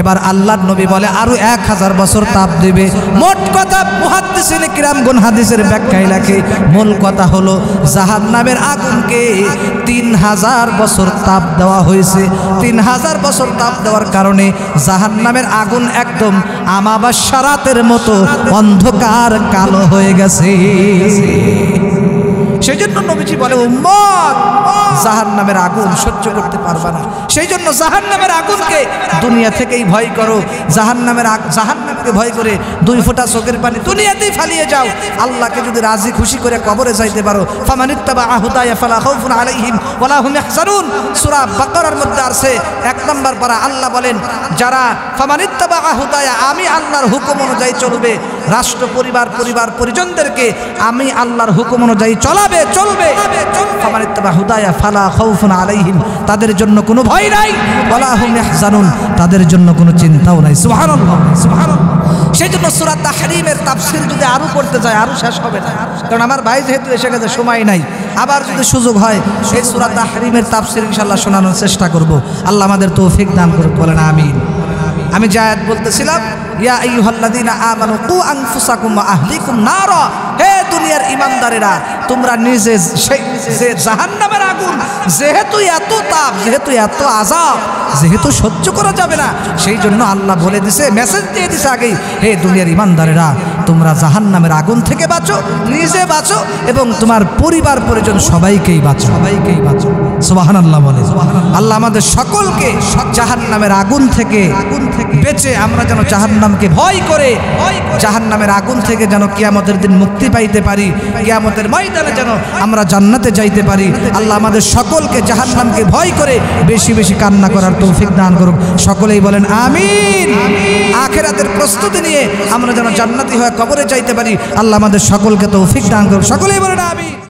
এবার আল্লাহর নবী বলে আরো 1000 বছর তাপ দিবে। মোট কথা মুহাদ্দিসিনে কিরামগণ হাদিসের ব্যাখ্যায় লেখে মূল কথা হলো জাহান্নামের আগুনকে 3000 বছর তাপ দেওয়া হয়েছে। 3000 বছর তাপ দেওয়ার কারণে জাহান্নামের আগুন একদম আমাবাস্যা রাতের মতো অন্ধকার কালো হয়ে গেছে। সেই জন্য নবীজি বলে উম্মত জাহান্নামের আগুন সহ্য করতে পারবে না। সেই জন্য জাহান্নামের আগুনকে দুনিয়া থেকেই ভয় করো। জাহান্নামকে ভয় করে 2 ফোঁটা চোখের পানি দুনিয়াতেই ফালিয়ে যাও। আল্লাহকে যদি রাজি খুশি করে কবরে যাইতে পারো, ফামানিত্তাবা হুদায়া ফালা খাউফুন আলাইহিম ওয়ালা হুম ইয়াহজানুন। সূরা বাকারার মধ্যে আছে 1 নম্বর পারা আল্লাহ বলেন যারা ফামানিত্তাবা হুদায়া, আমি আল্লাহর হুকুম অনুযায়ী চলবে, রাষ্ট্র পরিবার পরিজনদেরকে আমি আল্লাহর হুকুম অনুযায়ী চলবে ফামানিত্তাবা হুদায়া ফালা খাউফুন আলাইহিম, তাদের জন্য কোনো ভয় নাই, ওয়ালা হুম ইয়াহজানুন, তাদের জন্য কোনো চিন্তাও নাই। সুবহানাল্লাহ সুবহানাল্লাহ। সেই জন্য সূরা তাহরীমের তাফসীর যদি আরো করতে যায় আরো শেষ হবে না, কারণ আমার ভাই যেহেতু এসে গেছে সময় নাই। আবার যদি সুযোগ হয় সেই সূরা তাহরীমের তাফসীর ইনশাআল্লাহ শোনানোর চেষ্টা করব। আল্লাহ আমাদের তৌফিক দান করুন, বলেন আমিন। আমি যে আয়াত বলতেছিলাম, ইয়া আইয়ুহাল্লাযীনা আমানু কু আনফুসাকুম ওয়া আহলিকুম নারা, হে দুনিয়ার ঈমানদারেরা তোমরা নিজে যে জাহান্নামের আগুন যেহেতু এত তাপ, যেহেতু এত আযাব, যেহেতু সহ্য করা যাবে না, সেই জন্য আল্লাহ বলে দিছে, মেসেজ দিয়ে দিছে আগেই, হে দুনিয়ার ঈমানদারেরা তোমরা জাহান্নামের আগুন থেকে বাঁচো, নিজে বাঁচো এবং তোমার পরিবার পরিজন সবাইকেই বাঁচো, সবাইকেই বাঁচো। সুবহানাল্লাহ বলে। আল্লাহ আমাদের সকলকে জাহান্নামের আগুন থেকে বেঁচে আমরা যেন জাহান্নামকে ভয় করে জাহান্নামের আগুন থেকে যেন কিয়ামতের দিন মুক্তি পাইতে পারি, কিয়ামতের ময়দানে যেন আমরা জান্নাতে যাইতে পারি। আল্লাহ আমাদের সকলকে জাহান্নামকে ভয় করে বেশি বেশি কান্না করার তৌফিক দান করুক। সকলেই বলেন আমিন। আখিরাতের প্রস্তুতি নিয়ে আমরা যেন জান্নাতি হয়ে কবরে যাইতে পারি। আল্লাহ আমাদের সকলকে তৌফিক দান করুক। সকলেই বলেন আমিন।